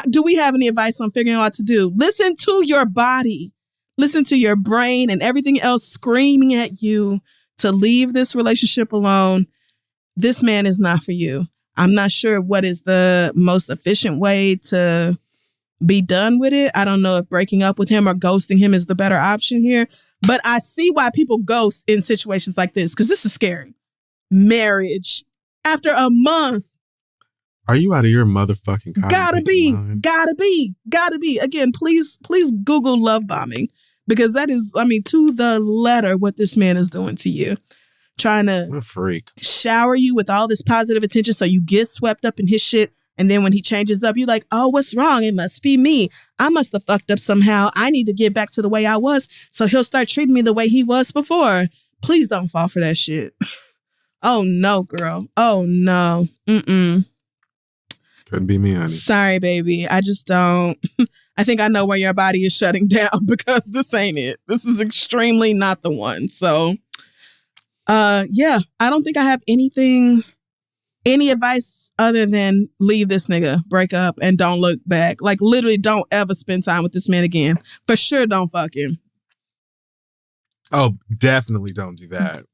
Do we have any advice on figuring out what to do? Listen to your body. Listen to your brain and everything else screaming at you to leave this relationship alone. This man is not for you. I'm not sure what is the most efficient way to be done with it. I don't know if breaking up with him or ghosting him is the better option here. But I see why people ghost in situations like this, because this is scary. Marriage after a month. Are you out of your motherfucking mind? Gotta be. Again, please Google love bombing, because that is, to the letter what this man is doing to you. Trying to what a freak. Shower you with all this positive attention so you get swept up in his shit. And then when he changes up, you're like, oh, what's wrong? It must be me. I must have fucked up somehow. I need to get back to the way I was. So he'll start treating me the way he was before. Please don't fall for that shit. Oh, no, girl. Oh, no. Couldn't be me, honey. Sorry, baby. I just don't. I think I know where your body is shutting down, because this ain't it. This is extremely not the one. So, yeah, I don't think I have any advice other than leave this nigga, break up, and don't look back. Like, literally don't ever spend time with this man again. For sure, don't fuck him. Oh, definitely don't do that.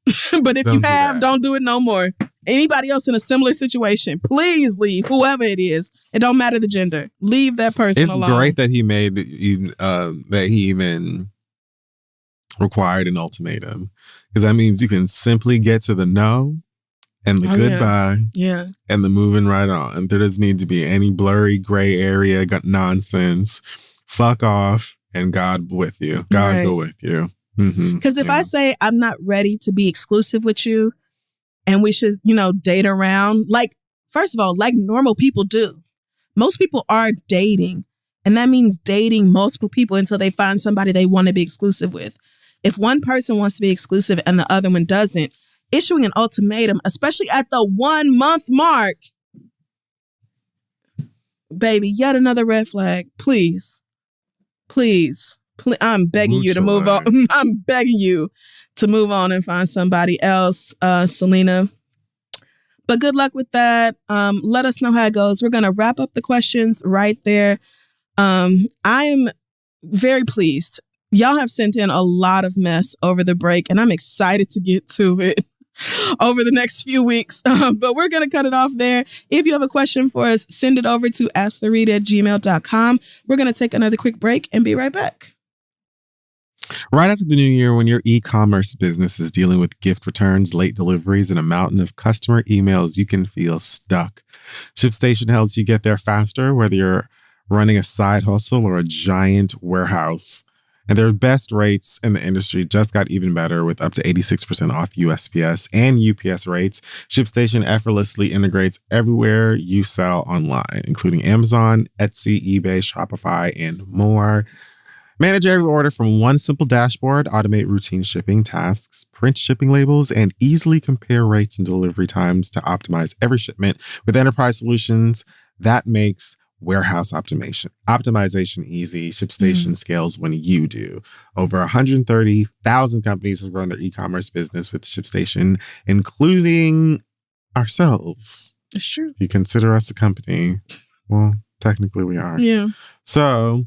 But if you have, don't do it no more. Anybody else in a similar situation, please leave, whoever it is. It don't matter the gender. Leave that person alone. It's great that he made that he even required an ultimatum, because that means you can simply get to the no and the goodbye, and the moving right on. And there doesn't need to be any blurry gray area nonsense. Fuck off, and God with you. God go with you. Because if I say I'm not ready to be exclusive with you, and we should, date around, like, first of all, like normal people do. Most people are dating, and that means dating multiple people until they find somebody they want to be exclusive with. If one person wants to be exclusive and the other one doesn't, issuing an ultimatum, especially at the 1 month mark. Baby, yet another red flag. Please. I'm begging you to move on. I'm begging you to move on and find somebody else, Selena. But good luck with that. Let us know how it goes. We're going to wrap up the questions right there. I am very pleased. Y'all have sent in a lot of mess over the break, and I'm excited to get to it over the next few weeks. But we're going to cut it off there. If you have a question for us, send it over to asktheread@gmail.com. We're going to take another quick break and be right back. Right after the new year, when your e-commerce business is dealing with gift returns, late deliveries, and a mountain of customer emails, you can feel stuck. ShipStation helps you get there faster, whether you're running a side hustle or a giant warehouse. And their best rates in the industry just got even better with up to 86% off USPS and UPS rates. ShipStation effortlessly integrates everywhere you sell online, including Amazon, Etsy, eBay, Shopify, and more. Manage every order from one simple dashboard, automate routine shipping tasks, print shipping labels, and easily compare rates and delivery times to optimize every shipment. With enterprise solutions, that makes warehouse optimization easy. ShipStation scales when you do. Over 130,000 companies have grown their e-commerce business with ShipStation, including ourselves. It's true. If you consider us a company, well, technically we are. Yeah. So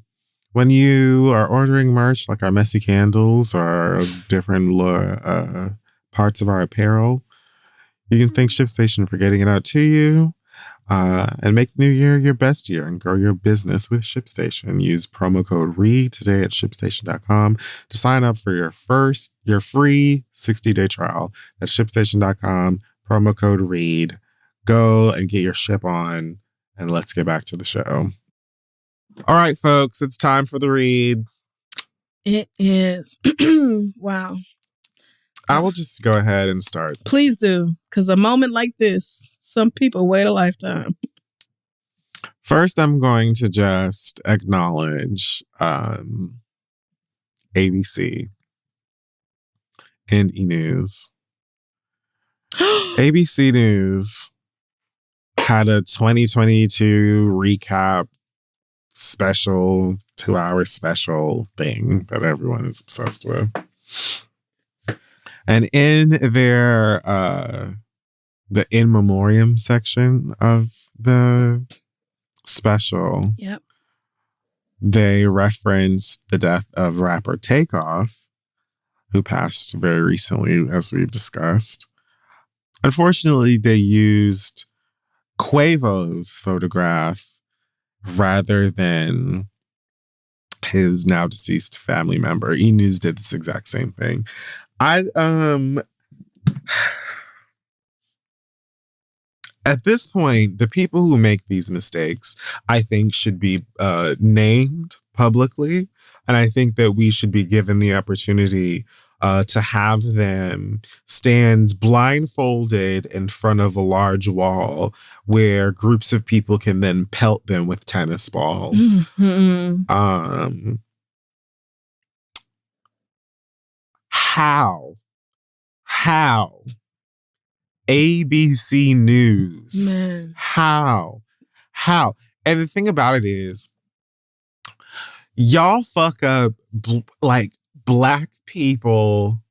when you are ordering merch like our messy candles or different parts of our apparel, you can thank ShipStation for getting it out to you. And make the new year your best year and grow your business with ShipStation. Use promo code READ today at ShipStation.com to sign up for your free 60-day trial. That's ShipStation.com, promo code READ. Go and get your ship on, and let's get back to the show. All right, folks, it's time for the read. It is. Wow. I will just go ahead and start. Please do, because a moment like this, some people wait a lifetime. First, I'm going to just acknowledge ABC and E! ABC News had a 2022 recap special, 2-hour special thing that everyone is obsessed with. And in their the in memoriam section of the special, yep, they referenced the death of rapper Takeoff, who passed very recently, as we've discussed. Unfortunately, they used Quavo's photograph rather than his now deceased family member. E! News did this exact same thing. At this point, the people who make these mistakes, I think, should be named publicly. And I think that we should be given the opportunity to have them stand blindfolded in front of a large wall where groups of people can then pelt them with tennis balls. Mm-hmm. How? ABC News. Man. How? And the thing about it is, y'all fuck up like Black people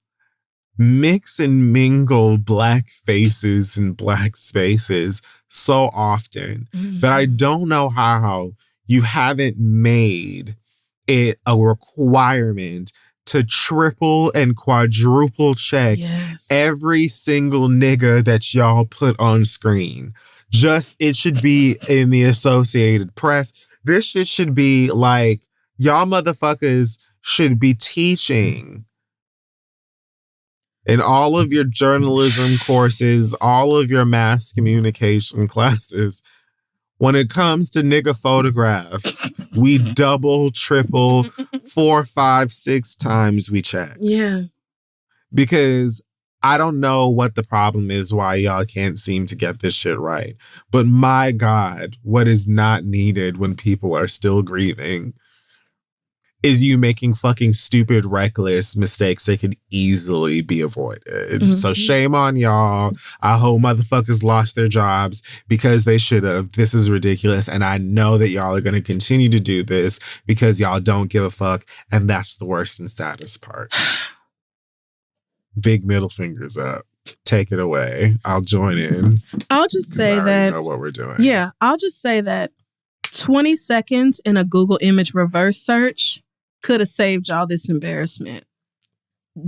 mix and mingle Black faces and Black spaces so often that I don't know how you haven't made it a requirement to triple and quadruple check every single nigga that y'all put on screen. It should be in the Associated Press. This shit should be like, y'all motherfuckers should be teaching in all of your journalism courses, all of your mass communication classes. When it comes to nigga photographs, we double, triple, 4, 5, 6 times we check. Yeah. Because I don't know what the problem is, why y'all can't seem to get this shit right. But my God, what is not needed when people are still grieving is you making fucking stupid, reckless mistakes that could easily be avoided. So shame on y'all. I hope motherfuckers lost their jobs because they should have. This is ridiculous. And I know that y'all are going to continue to do this because y'all don't give a fuck. And that's the worst and saddest part. Big middle fingers up. Take it away. I'll join in. I'll just say that. I know what we're doing. Yeah. I'll just say that 20 seconds in a Google image reverse search could have saved y'all this embarrassment.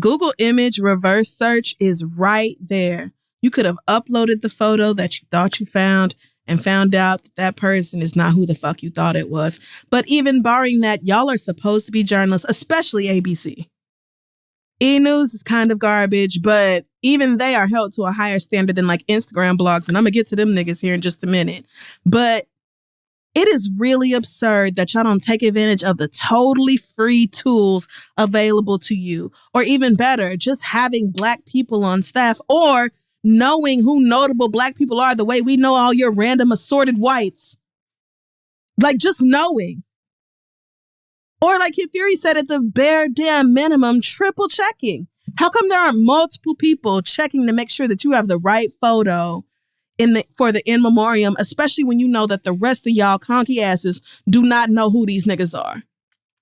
Google image reverse search is right there. You could have uploaded the photo that you thought you found and found out that that person is not who the fuck you thought it was. But even barring that, y'all are supposed to be journalists, especially ABC. E-News is kind of garbage, but even they are held to a higher standard than like Instagram blogs. And I'm going to get to them niggas here in just a minute. But it is really absurd that y'all don't take advantage of the totally free tools available to you. Or even better, just having Black people on staff or knowing who notable Black people are the way we know all your random assorted whites. Like just knowing. Or like Kid Fury said, at the bare damn minimum, triple checking. How come there aren't multiple people checking to make sure that you have the right photo for the in memoriam, especially when you know that the rest of y'all conky asses do not know who these niggas are?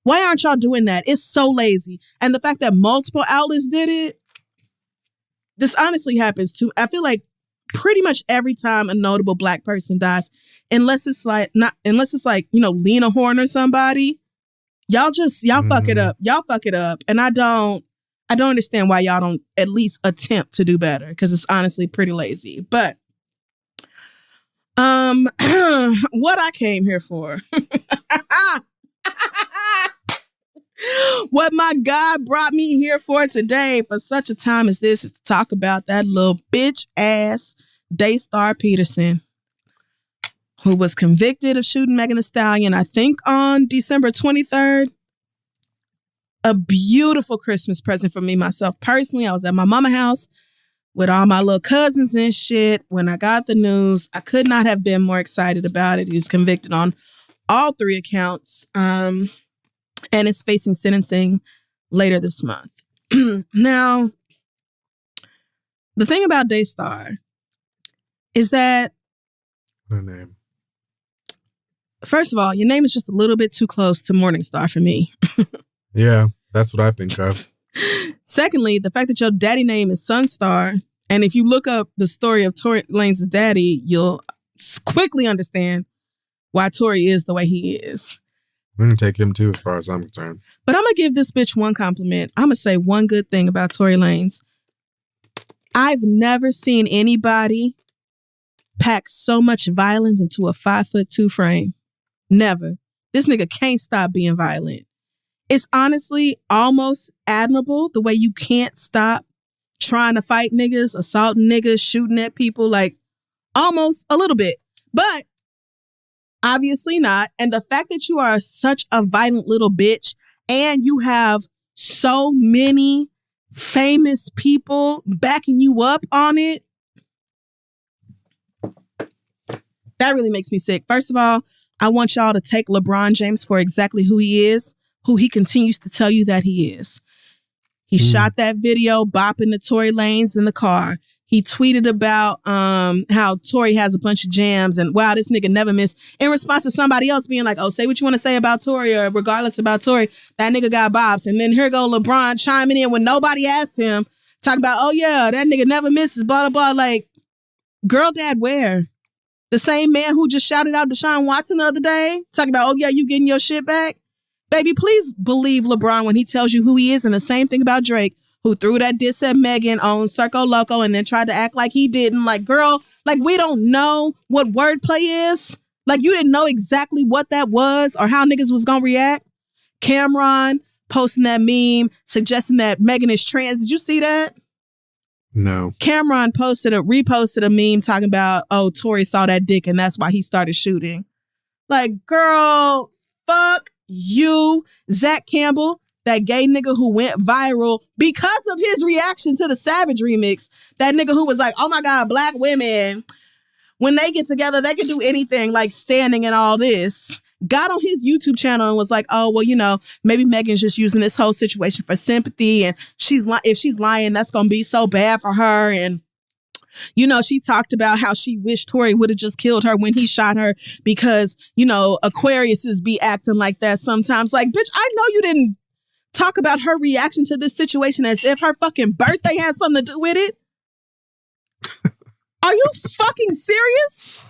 Why aren't y'all doing that? It's so lazy. And the fact that multiple outlets did it, this honestly happens too. I feel like pretty much every time a notable Black person dies, unless it's like, you know, Lena Horne or somebody, y'all fuck it up. Y'all fuck it up. And I don't understand why y'all don't at least attempt to do better, because it's honestly pretty lazy. But what I came here for. What my God brought me here for today, for such a time as this, is to talk about that little bitch ass Daystar Peterson, who was convicted of shooting Megan Thee Stallion, I think on December 23rd. A beautiful Christmas present for me, myself personally. I was at my mama's house with all my little cousins and shit. When I got the news, I could not have been more excited about it. He was convicted on all 3 accounts and is facing sentencing later this month. Now, the thing about Daystar is that, her name. First of all, your name is just a little bit too close to Morningstar for me. Yeah, that's what I think of. Secondly, the fact that your daddy name is Sunstar, and if you look up the story of Tory Lanez's daddy, you'll quickly understand why Tory is the way he is. I'm going to take him too, as far as I'm concerned. But I'm going to give this bitch one compliment. I'm going to say one good thing about Tory Lanez. I've never seen anybody pack so much violence into a 5'2" frame. Never. This nigga can't stop being violent. It's honestly almost admirable the way you can't stop trying to fight niggas, assaulting niggas, shooting at people, like almost a little bit. But obviously not. And the fact that you are such a violent little bitch and you have so many famous people backing you up on it, that really makes me sick. First of all, I want y'all to take LeBron James for exactly who he is, who he continues to tell you that he is. He shot that video bopping the Tory Lanez in the car. He tweeted about how Tory has a bunch of jams and wow, this nigga never missed, in response to somebody else being like, oh, say what you want to say about Tory, or regardless about Tory, that nigga got bops. And then here go LeBron chiming in when nobody asked him, talking about, oh yeah, that nigga never misses, blah, blah, blah. Like, girl dad where? The same man who just shouted out Deshaun Watson the other day, talking about, oh yeah, you getting your shit back? Baby, please believe LeBron when he tells you who he is. And the same thing about Drake, who threw that diss at Megan on Circo Loco and then tried to act like he didn't. Like, girl, like, we don't know what wordplay is. Like, you didn't know exactly what that was or how niggas was gonna react. Cameron posting that meme suggesting that Megan is trans. Did you see that? No. Cameron reposted a meme talking about, oh, Tory saw that dick and that's why he started shooting. Like, girl, fuck you. Zach Campbell, that gay nigga who went viral because of his reaction to the Savage remix. That nigga who was like, oh my God, Black women, when they get together, they can do anything, like standing and all this. got on his YouTube channel and was like, oh, well, you know, maybe Megan's just using this whole situation for sympathy. And if she's lying, that's going to be so bad for her. And, you know, she talked about how she wished Tory would have just killed her when he shot her because, you know, Aquariuses be acting like that sometimes. Like, bitch, I know you didn't talk about her reaction to this situation as if her fucking birthday has something to do with it. Are you fucking serious?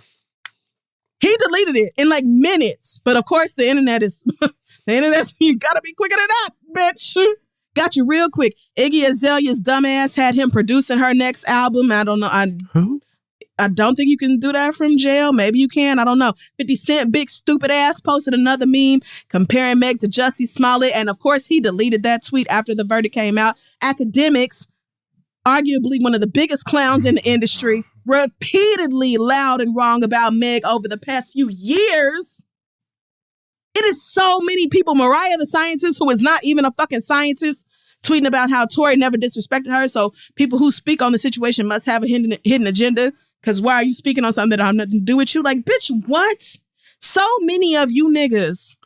He deleted it in like minutes. But of course, the internet, you gotta be quicker than that, bitch. Got you real quick. Iggy Azalea's dumbass had him producing her next album. I don't know. I don't think you can do that from jail. Maybe you can. I don't know. 50 Cent, big stupid ass, posted another meme comparing Meg to Jussie Smollett. And of course, he deleted that tweet after the verdict came out. Academics, arguably one of the biggest clowns in the industry, repeatedly loud and wrong about Meg over the past few years. It is so many people. Mariah the scientist, who is not even a fucking scientist, tweeting about how Tory never disrespected her. So people who speak on the situation must have a hidden agenda. Because why are you speaking on something that have nothing to do with you? Like, bitch, what? So many of you niggas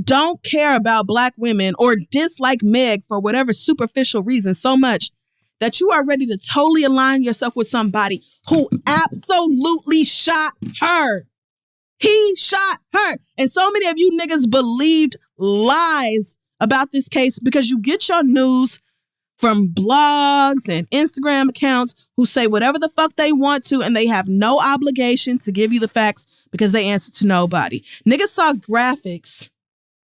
don't care about Black women or dislike Meg for whatever superficial reason so much that you are ready to totally align yourself with somebody who absolutely shot her. He shot her. And so many of you niggas believed lies about this case because you get your news from blogs and Instagram accounts who say whatever the fuck they want to, and they have no obligation to give you the facts because they answer to nobody. Niggas saw graphics,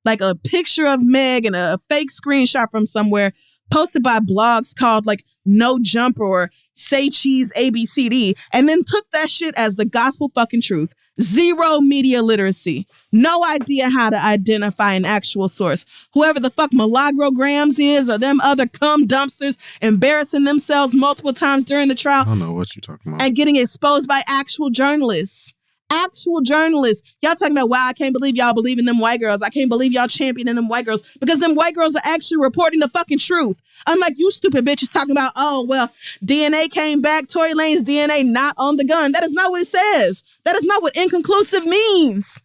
like a picture of Meg and a fake screenshot from somewhere posted by blogs called like No Jumper or Say Cheese ABCD, and then took that shit as the gospel fucking truth. Zero media literacy. No idea how to identify an actual source. Whoever the fuck Milagro-grams is or them other cum dumpsters embarrassing themselves multiple times during the trial. I don't know what you're talking about. And getting exposed by actual journalists. Actual journalists. Y'all talking about, wow, I can't believe y'all believe in them white girls. I can't believe y'all championing them white girls because them white girls are actually reporting the fucking truth. Unlike you stupid bitches talking about, oh, well, DNA came back, Tory Lanez DNA not on the gun. That is not what it says. That is not what inconclusive means.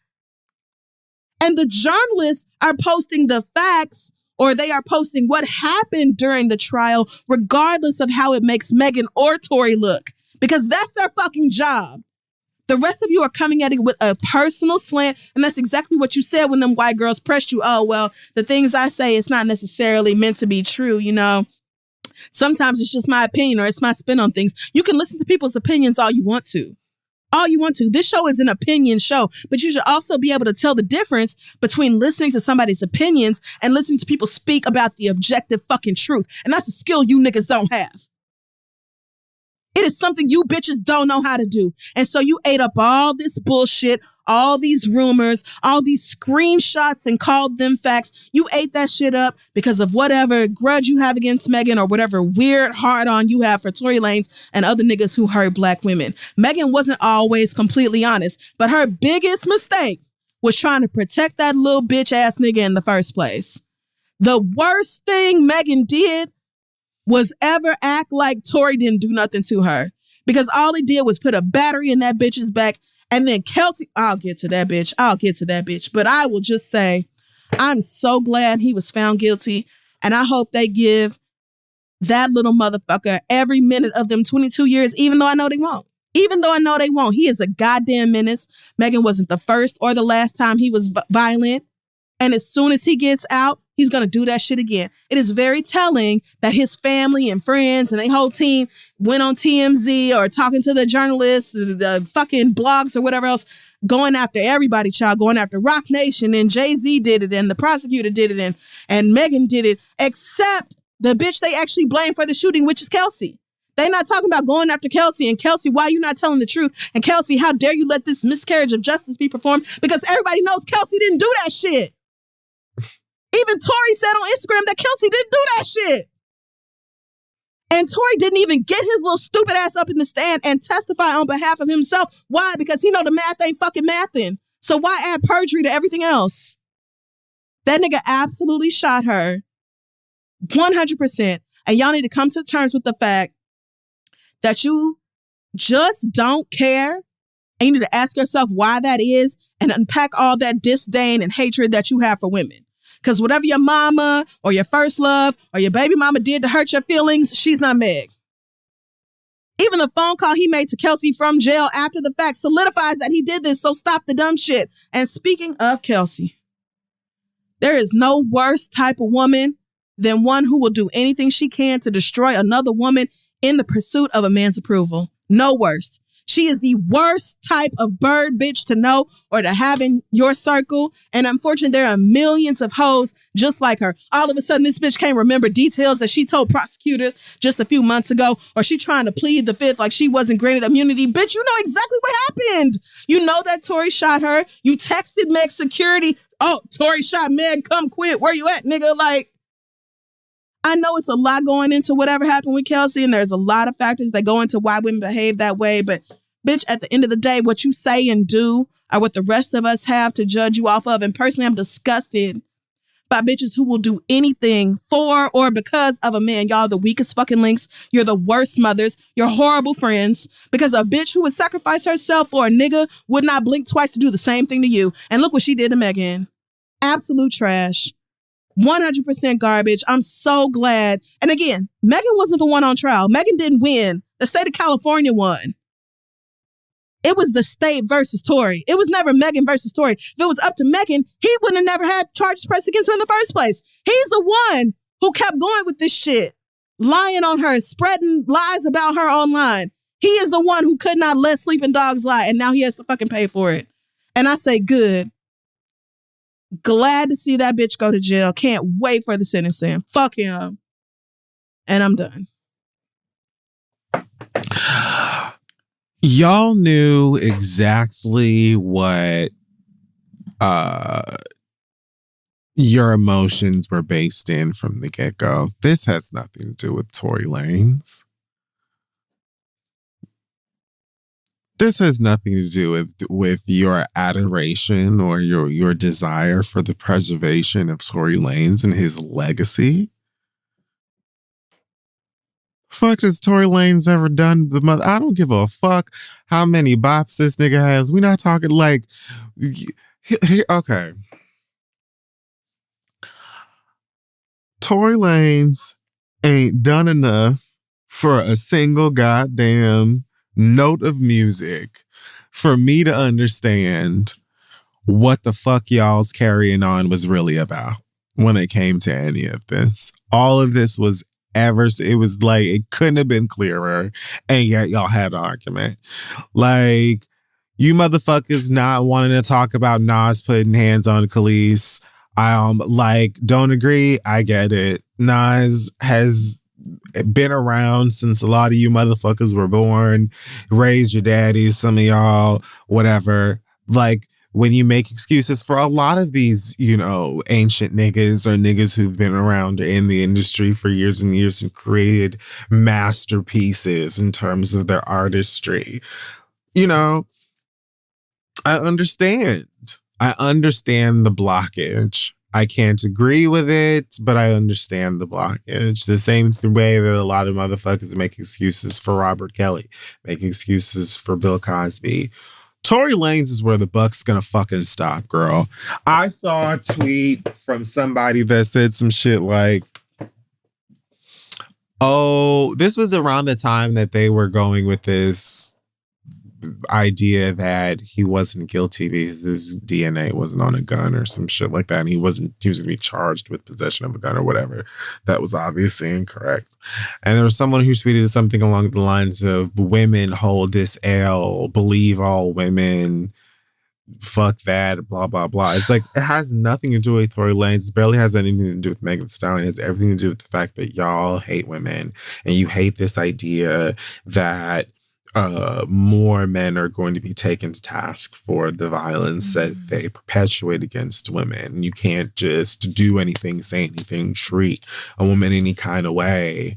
And the journalists are posting the facts, or they are posting what happened during the trial, regardless of how it makes Megan or Tory look, because that's their fucking job. The rest of you are coming at it with a personal slant, and that's exactly what you said when them white girls pressed you. Oh, well, the things I say, it's not necessarily meant to be true, you know. Sometimes it's just my opinion or it's my spin on things. You can listen to people's opinions all you want to. All you want to. This show is an opinion show, but you should also be able to tell the difference between listening to somebody's opinions and listening to people speak about the objective fucking truth. And that's a skill you niggas don't have. It is something you bitches don't know how to do. And so you ate up all this bullshit, all these rumors, all these screenshots and called them facts. You ate that shit up because of whatever grudge you have against Megan or whatever weird hard-on you have for Tory Lanez and other niggas who hurt Black women. Megan wasn't always completely honest, but her biggest mistake was trying to protect that little bitch ass nigga in the first place. The worst thing Megan did was ever act like Tory didn't do nothing to her, because all he did was put a battery in that bitch's back. And then Kelsey, I'll get to that bitch. But I will just say, I'm so glad he was found guilty. And I hope they give that little motherfucker every minute of them 22 years, even though I know they won't. He is a goddamn menace. Megan wasn't the first or the last time he was violent. And as soon as he gets out, he's going to do that shit again. It is very telling that his family and friends and their whole team went on TMZ or talking to the journalists, the fucking blogs or whatever else, going after everybody, child, going after Rock Nation, and Jay-Z did it, and the prosecutor did it, and Megan did it, except the bitch they actually blame for the shooting, which is Kelsey. They not talking about going after Kelsey and Kelsey, why you not telling the truth? And Kelsey, how dare you let this miscarriage of justice be performed? Because everybody knows Kelsey didn't do that shit. Even Tory said on Instagram that Kelsey didn't do that shit. And Tory didn't even get his little stupid ass up in the stand and testify on behalf of himself. Why? Because he know the math ain't fucking mathing. So why add perjury to everything else? That nigga absolutely shot her 100%. And y'all need to come to terms with the fact that you just don't care And you need to ask yourself why that is and unpack all that disdain and hatred that you have for women. Because whatever your mama or your first love or your baby mama did to hurt your feelings, she's not Meg. Even the phone call he made to Kelsey from jail after the fact solidifies that he did this, so stop the dumb shit. And speaking of Kelsey, there is no worse type of woman than one who will do anything she can to destroy another woman in the pursuit of a man's approval. No worse. She is the worst type of bird bitch to know or to have in your circle. And unfortunately, there are millions of hoes just like her. All of a sudden, this bitch can't remember details that she told prosecutors just a few months ago, or she trying to plead the fifth like she wasn't granted immunity. Bitch, you know exactly what happened. You know that Tory shot her. You texted Meg security. Oh, Tory shot Meg. Come quit. Where you at, nigga? Like, I know it's a lot going into whatever happened with Kelsey, and there's a lot of factors that go into why women behave that way. But bitch, at the end of the day, what you say and do are what the rest of us have to judge you off of. And personally, I'm disgusted by bitches who will do anything for or because of a man. Y'all are the weakest fucking links. You're the worst mothers. You're horrible friends. Because a bitch who would sacrifice herself for a nigga would not blink twice to do the same thing to you. And look what she did to Megan. Absolute trash. 100% garbage. I'm so glad. And again, Megan wasn't the one on trial. Megan didn't win. The state of California won. It was the state versus Tory. It was never Megan versus Tory. If it was up to Megan, he wouldn't have never had charges pressed against her in the first place. He's the one who kept going with this shit, lying on her, spreading lies about her online. He is the one who could not let sleeping dogs lie, and now he has to fucking pay for it. And I say, good. Glad to see that bitch go to jail. Can't wait for the sentencing. Fuck him. And I'm done. Y'all knew exactly what your emotions were based in from the get-go. This has nothing to do with Tory Lanez. This has nothing to do with your adoration or your desire for the preservation of Tory Lanez and his legacy. Fuck has Tory Lanez ever done the mother? I don't give a fuck how many bops this nigga has. We not talking like, okay. Tory Lanez ain't done enough for a single goddamn note of music for me to understand what the fuck y'all's carrying on was really about when it came to any of this. All of this was it was like, it couldn't have been clearer, and yet y'all had an argument. Like, you motherfuckers not wanting to talk about Nas putting hands on Khalees. Don't agree. I get it. Nas has been around since a lot of you motherfuckers were born, raised your daddies, some of y'all, whatever. Like, when you make excuses for a lot of these, ancient niggas or niggas who've been around in the industry for years and years and created masterpieces in terms of their artistry, I understand. I understand the blockage. I can't agree with it, but I understand the blockage. The same way that a lot of motherfuckers make excuses for Robert Kelly, make excuses for Bill Cosby. Tory Lanez is where the buck's gonna fucking stop, girl. I saw a tweet from somebody that said some shit like, oh, this was around the time that they were going with this idea that he wasn't guilty because his DNA wasn't on a gun or some shit like that, and he was going to be charged with possession of a gun or whatever. That was obviously incorrect. And there was someone who tweeted something along the lines of, women hold this L, believe all women, fuck that, blah blah blah. It's like, it has nothing to do with Tory Lanez. It barely has anything to do with Megan Thee Stallion. It has everything to do with the fact that y'all hate women, and you hate this idea that more men are going to be taken to task for the violence that they perpetuate against women. You can't just do anything, say anything, treat a woman any kind of way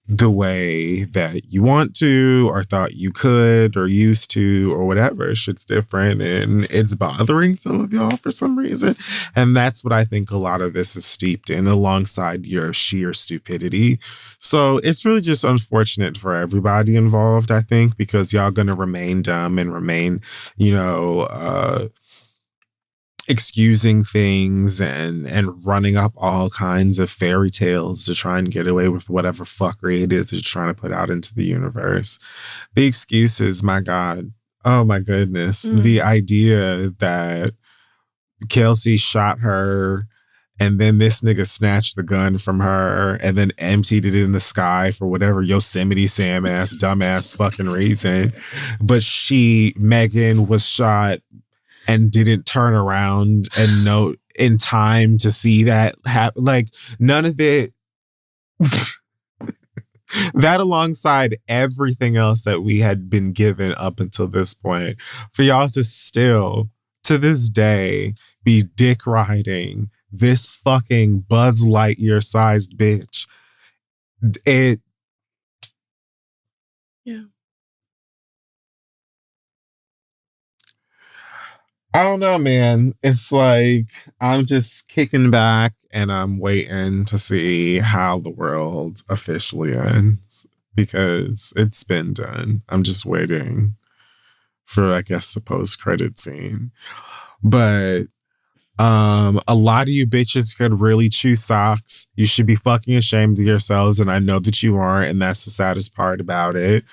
the way that you want to or thought you could or used to or whatever. Shit's different and it's bothering some of y'all for some reason. And that's what I think a lot of this is steeped in alongside your sheer stupidity. So it's really just unfortunate for everybody involved, I think, because y'all gonna remain dumb and remain, excusing things and running up all kinds of fairy tales to try and get away with whatever fuckery it is that you're trying to put out into the universe. The excuses, my God. Oh my goodness. The idea that Kelsey shot her and then this nigga snatched the gun from her and then emptied it in the sky for whatever Yosemite Sam ass, dumbass fucking reason. But Megan was shot and didn't turn around and note in time to see that happen. Like, none of it. That alongside everything else that we had been given up until this point, for y'all to still, to this day, be dick riding this fucking Buzz Lightyear sized bitch. Yeah. I don't know, man. It's like I'm just kicking back and I'm waiting to see how the world officially ends because it's been done. I'm just waiting for, I guess, the post-credit scene. But a lot of you bitches could really chew socks. You should be fucking ashamed of yourselves, and I know that you aren't, and that's the saddest part about it.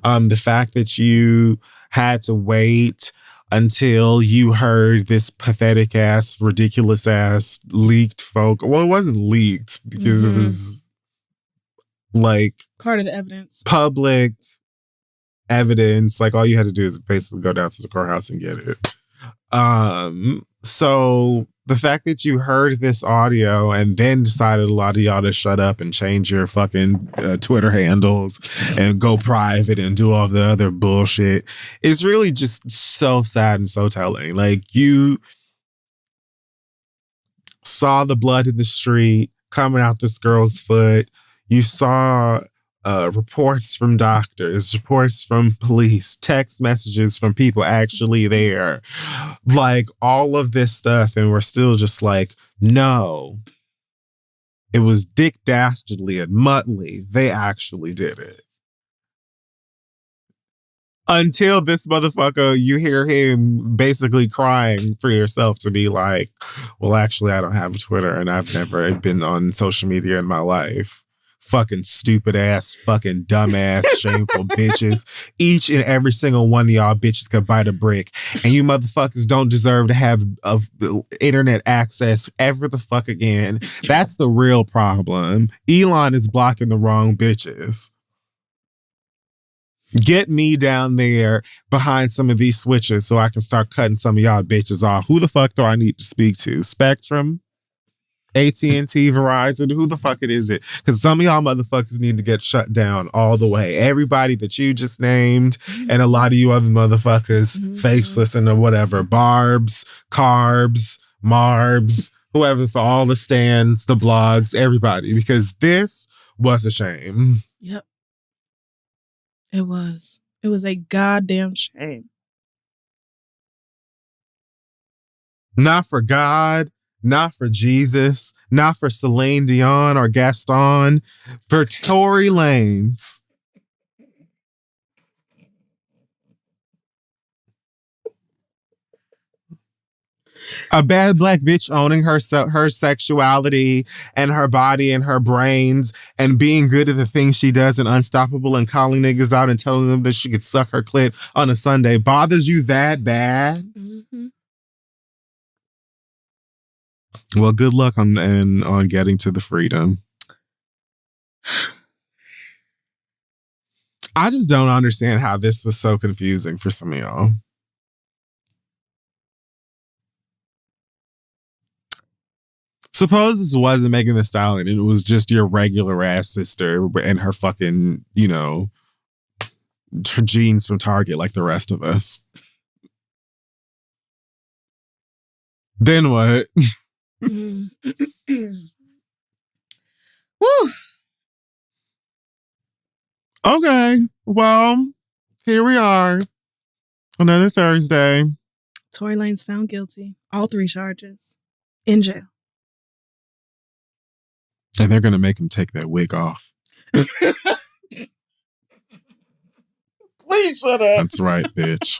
The fact that you had to wait until you heard this pathetic ass, ridiculous ass leaked folk. Well, it wasn't leaked because it was like part of the evidence, public evidence. Like all you had to do is basically go down to the courthouse and get it. So the fact that you heard this audio and then decided a lot of y'all to shut up and change your fucking Twitter handles and go private and do all the other bullshit is really just so sad and so telling. Like, you saw the blood in the street coming out this girl's foot. You saw reports from doctors, reports from police, text messages from people actually there, like all of this stuff. And we're still just like, no, it was Dick Dastardly and Muttley. They actually did it. Until this motherfucker, you hear him basically crying for yourself to be like, well, actually, I don't have a Twitter and I've never been on social media in my life. Fucking stupid ass, fucking dumbass, shameful bitches. Each and every single one of y'all bitches could bite a brick. And you motherfuckers don't deserve to have internet access ever the fuck again. That's the real problem. Elon is blocking the wrong bitches. Get me down there behind some of these switches so I can start cutting some of y'all bitches off. Who the fuck do I need to speak to? Spectrum? AT&T, Verizon, who the fuck is it? Because some of y'all motherfuckers need to get shut down all the way. Everybody that you just named and a lot of you other motherfuckers, faceless and whatever, Barbs, Carbs, Marbs, whoever, for all the stands, the blogs, everybody, because this was a shame. Yep. It was. It was a goddamn shame. Not for God, not for Jesus, not for Celine Dion or Gaston, for Tory Lanez. A bad black bitch owning her sexuality and her body and her brains and being good at the things she does and unstoppable and calling niggas out and telling them that she could suck her clit on a Sunday bothers you that bad? Mm-hmm. Well, good luck on getting to the freedom. I just don't understand how this was so confusing for some of y'all. Suppose this wasn't Megan Thee Stallion and it was just your regular ass sister and her fucking, jeans from Target like the rest of us. Then what? Woo! Okay. Well, here we are. Another Thursday. Tory Lanez found guilty. All 3 charges. In jail. And they're going to make him take that wig off. Please shut up. That's right, bitch.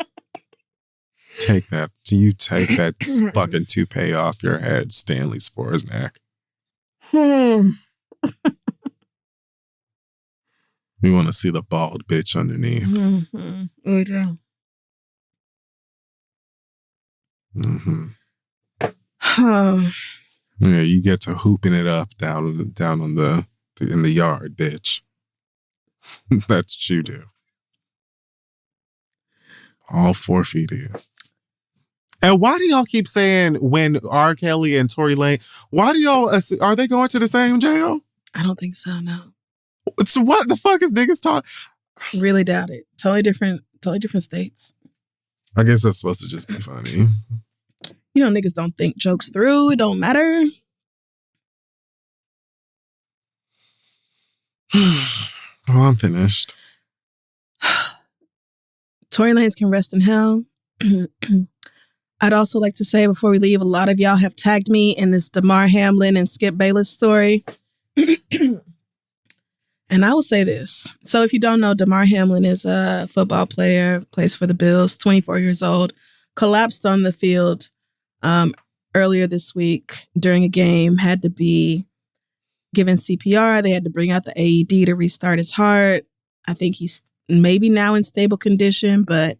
Take that. You take that fucking toupee off your head, Stanley Sporsnack. We want to see the bald bitch underneath. We do. Yeah, you get to hooping it up down on in the yard, bitch. That's what you do. All 4 feet in. And why do y'all keep saying when R. Kelly and Tory Lanez, are they going to the same jail? I don't think so, no. So what the fuck is niggas talking? Really doubt it. Totally different states. I guess that's supposed to just be funny. You know, niggas don't think jokes through. It don't matter. Oh, I'm finished. Tory Lanez can rest in hell. I'd also like to say before we leave, a lot of y'all have tagged me in this Damar Hamlin and Skip Bayless story. And I will say this. So if you don't know, Damar Hamlin is a football player, plays for the Bills, 24 years old, collapsed on the field earlier this week during a game, had to be given CPR. They had to bring out the AED to restart his heart. I think he's maybe now in stable condition, but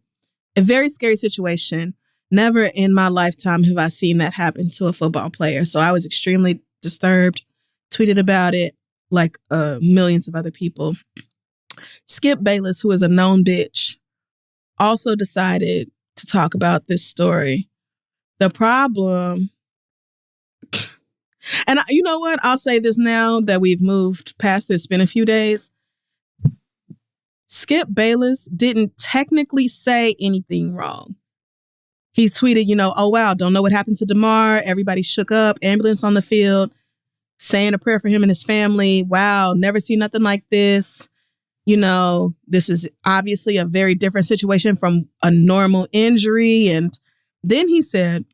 a very scary situation. Never in my lifetime have I seen that happen to a football player. So I was extremely disturbed, tweeted about it like millions of other people. Skip Bayless, who is a known bitch, also decided to talk about this story. The problem, and you know what? I'll say this now that we've moved past this. It's been a few days. Skip Bayless didn't technically say anything wrong. He tweeted, oh, wow, don't know what happened to Damar. Everybody shook up, ambulance on the field, saying a prayer for him and his family. Wow, never seen nothing like this. This is obviously a very different situation from a normal injury. And then he said,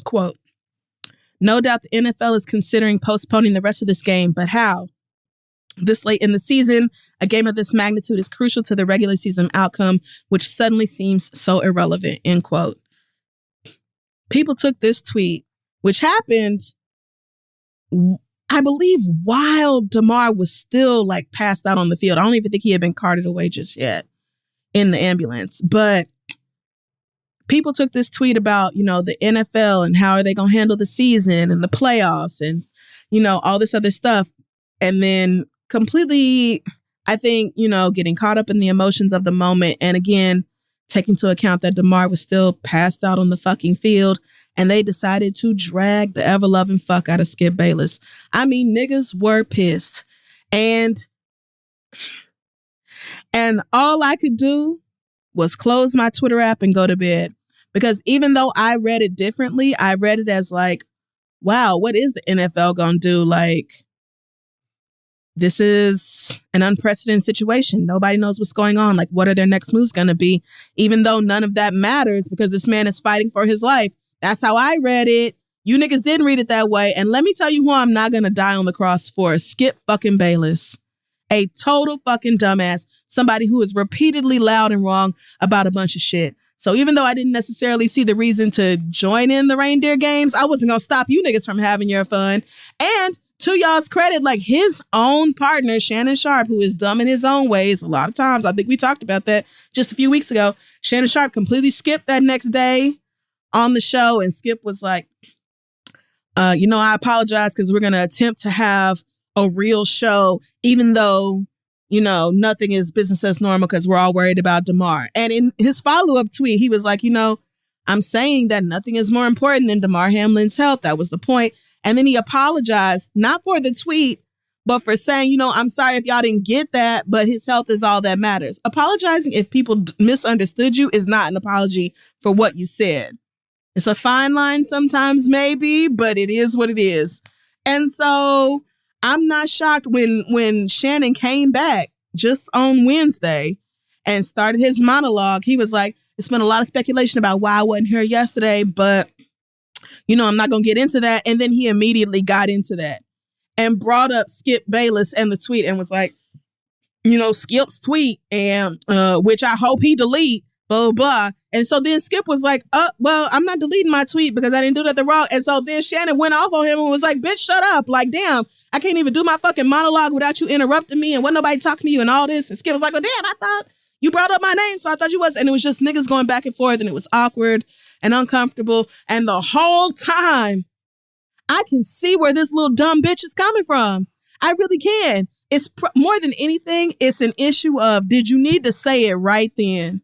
quote, "No doubt the NFL is considering postponing the rest of this game, but how? This late in the season, a game of this magnitude is crucial to the regular season outcome, which suddenly seems so irrelevant," end quote. People took this tweet, which happened, I believe, while Damar was still passed out on the field. I don't even think he had been carted away just yet in the ambulance. But people took this tweet about, the NFL and how are they going to handle the season and the playoffs and, all this other stuff. And then completely, I think, getting caught up in the emotions of the moment. And again, taking into account that Damar was still passed out on the fucking field. And they decided to drag the ever-loving fuck out of Skip Bayless. I mean, niggas were pissed. And all I could do was close my Twitter app and go to bed. Because even though I read it differently, I read it as wow, what is the NFL gonna do? This is an unprecedented situation. Nobody knows what's going on. What are their next moves gonna be? Even though none of that matters because this man is fighting for his life. That's how I read it. You niggas didn't read it that way. And let me tell you who I'm not gonna die on the cross for. Skip fucking Bayless. A total fucking dumbass. Somebody who is repeatedly loud and wrong about a bunch of shit. So even though I didn't necessarily see the reason to join in the reindeer games, I wasn't gonna stop you niggas from having your fun. And to y'all's credit, his own partner, Shannon Sharpe, who is dumb in his own ways a lot of times. I think we talked about that just a few weeks ago. Shannon Sharpe completely skipped that next day on the show. And Skip was like, I apologize because we're going to attempt to have a real show, even though, nothing is business as normal because we're all worried about Damar. And in his follow-up tweet, he was like, I'm saying that nothing is more important than Damar Hamlin's health. That was the point. And then he apologized, not for the tweet, but for saying, I'm sorry if y'all didn't get that, but his health is all that matters. Apologizing if people misunderstood you is not an apology for what you said. It's a fine line sometimes, maybe, but it is what it is. And so I'm not shocked when Shannon came back just on Wednesday and started his monologue. He was like, it's been a lot of speculation about why I wasn't here yesterday, but, you know, I'm not going to get into that. And then he immediately got into that and brought up Skip Bayless and the tweet and was like, you know, Skip's tweet, and which I hope he delete, blah, blah, blah. And so then Skip was like, well, I'm not deleting my tweet because I didn't do nothing wrong. And so then Shannon went off on him and was like, bitch, shut up. Like, damn, I can't even do my fucking monologue without you interrupting me and wasn't nobody talking to you and all this. And Skip was like, well, damn, I thought you brought up my name, so I thought you was. And it was just niggas going back and forth, and it was awkward and uncomfortable. And the whole time, I can see where this little dumb bitch is coming from. I really can. It's more than anything, it's an issue of, did you need to say it right then?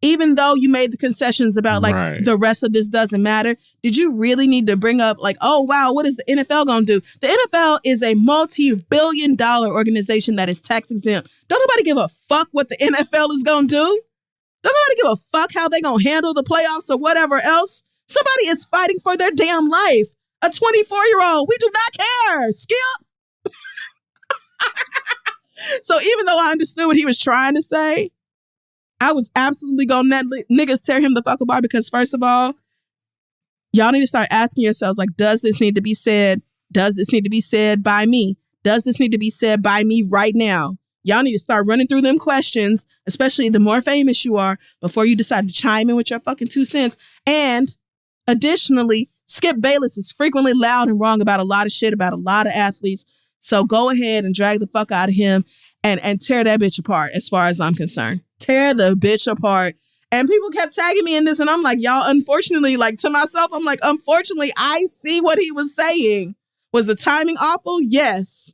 Even though you made the concessions about like the rest of this doesn't matter, did you really need to bring up like, oh, wow, what is the NFL going to do? The NFL is a multi-billion-dollar organization that is tax exempt. Don't nobody give a fuck what the NFL is going to do. Don't nobody give a fuck how they going to handle the playoffs or whatever else. Somebody is fighting for their damn life. A 24-year-old. We do not care. Skip. So even though I understood what he was trying to say, I was absolutely gonna let niggas tear him the fuck apart because first of all, y'all need to start asking yourselves, like, does this need to be said? Does this need to be said by me? Does this need to be said by me right now? Y'all need to start running through them questions, especially the more famous you are, before you decide to chime in with your fucking 2 cents. And additionally, Skip Bayless is frequently loud and wrong about a lot of shit, about a lot of athletes. So go ahead and drag the fuck out of him and tear that bitch apart as far as I'm concerned. Tear the bitch apart. And people kept tagging me in this and I'm like, y'all, unfortunately, like to myself, I'm like, unfortunately, I see what he was saying. Was the timing awful? Yes.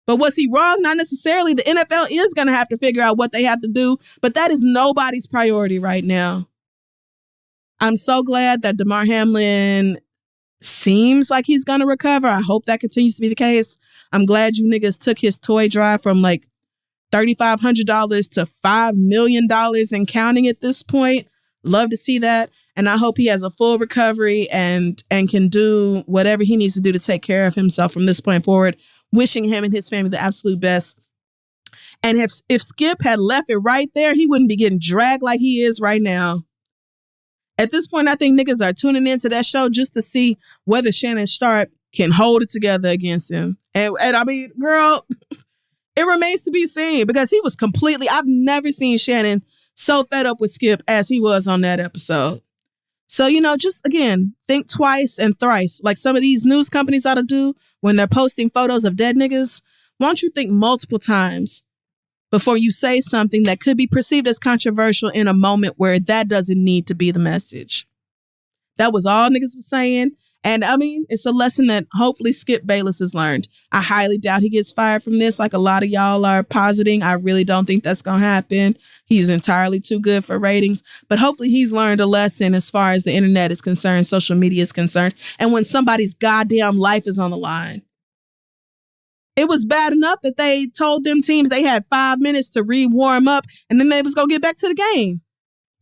But was he wrong? Not necessarily. The NFL is going to have to figure out what they have to do, but that is nobody's priority right now. I'm so glad that Damar Hamlin seems like he's going to recover. I hope that continues to be the case. I'm glad you niggas took his toy drive from like $3,500 to $5 million and counting at this point. Love to see that. And I hope he has a full recovery and can do whatever he needs to do to take care of himself from this point forward. Wishing him and his family the absolute best. And if Skip had left it right there, he wouldn't be getting dragged like he is right now. At this point, I think niggas are tuning into that show just to see whether Shannon Sharpe can hold it together against him. And I mean, girl, it remains to be seen because he was completely, I've never seen Shannon so fed up with Skip as he was on that episode. So, you know, just again, think twice and thrice. Like some of these news companies ought to do when they're posting photos of dead niggas. Why don't you think multiple times before you say something that could be perceived as controversial in a moment where that doesn't need to be the message? That was all niggas was saying. And I mean, it's a lesson that hopefully Skip Bayless has learned. I highly doubt he gets fired from this like a lot of y'all are positing. I really don't think that's going to happen. He's entirely too good for ratings. But hopefully he's learned a lesson as far as the internet is concerned, social media is concerned, and when somebody's goddamn life is on the line. It was bad enough that they told them teams they had 5 minutes to re-warm up and then they was going to get back to the game.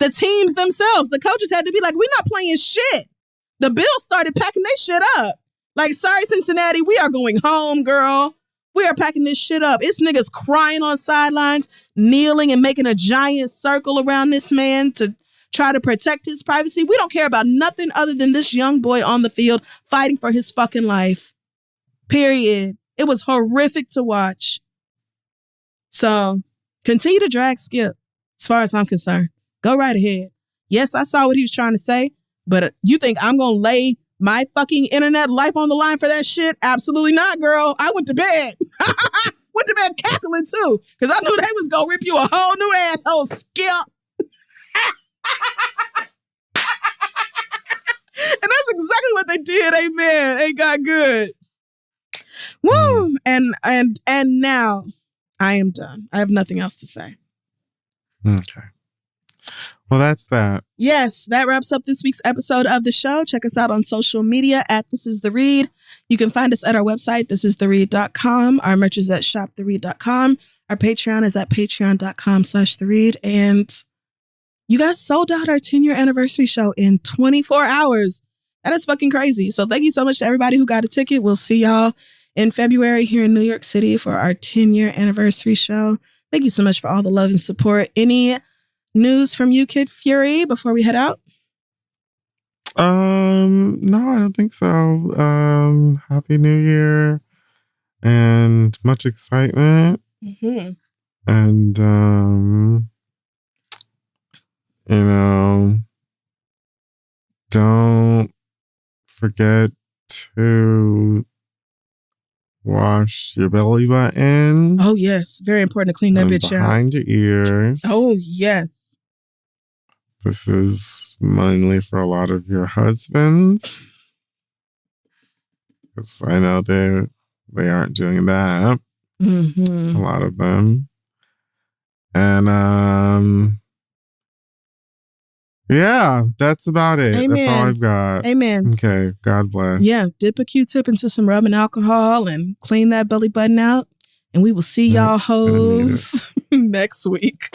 The teams themselves, the coaches had to be like, we're not playing shit. The Bills started packing their shit up. Like, sorry, Cincinnati, we are going home, girl. We are packing this shit up. It's niggas crying on sidelines, kneeling and making a giant circle around this man to try to protect his privacy. We don't care about nothing other than this young boy on the field fighting for his fucking life. Period. It was horrific to watch. So, continue to drag Skip, as far as I'm concerned. Go right ahead. Yes, I saw what he was trying to say. But you think I'm going to lay my fucking internet life on the line for that shit? Absolutely not, girl. I went to bed. Went to bed cackling, too. Because I knew they was going to rip you a whole new asshole, Skip. And that's exactly what they did. Amen. Ain't got good. Woo. And now I am done. I have nothing else to say. Okay. Well, that's that. Yes, that wraps up this week's episode of the show. Check us out on social media at This Is The Read. You can find us at our website, thisistheread.com. Our merch is at shoptheread.com. Our Patreon is at patreon.com/theread. And you guys sold out our 10-year anniversary show in 24 hours. That is fucking crazy. So thank you so much to everybody who got a ticket. We'll see y'all in February here in New York City for our 10-year anniversary show. Thank you so much for all the love and support. Any news from you, Kid Fury, before we head out? No, I don't think so. Happy New Year and much excitement. Mm-hmm. And you know, don't forget to wash your belly button. Oh, yes. Very important to clean that and bitch out. behind your ears. Oh, yes. This is mainly for a lot of your husbands. Because I know they aren't doing that. Mm-hmm. A lot of them. And yeah, that's about it. Amen. That's all I've got. Amen. Okay, God bless. Yeah, dip a Q-tip into some rubbing alcohol and clean that belly button out. And we will see y'all hoes next week.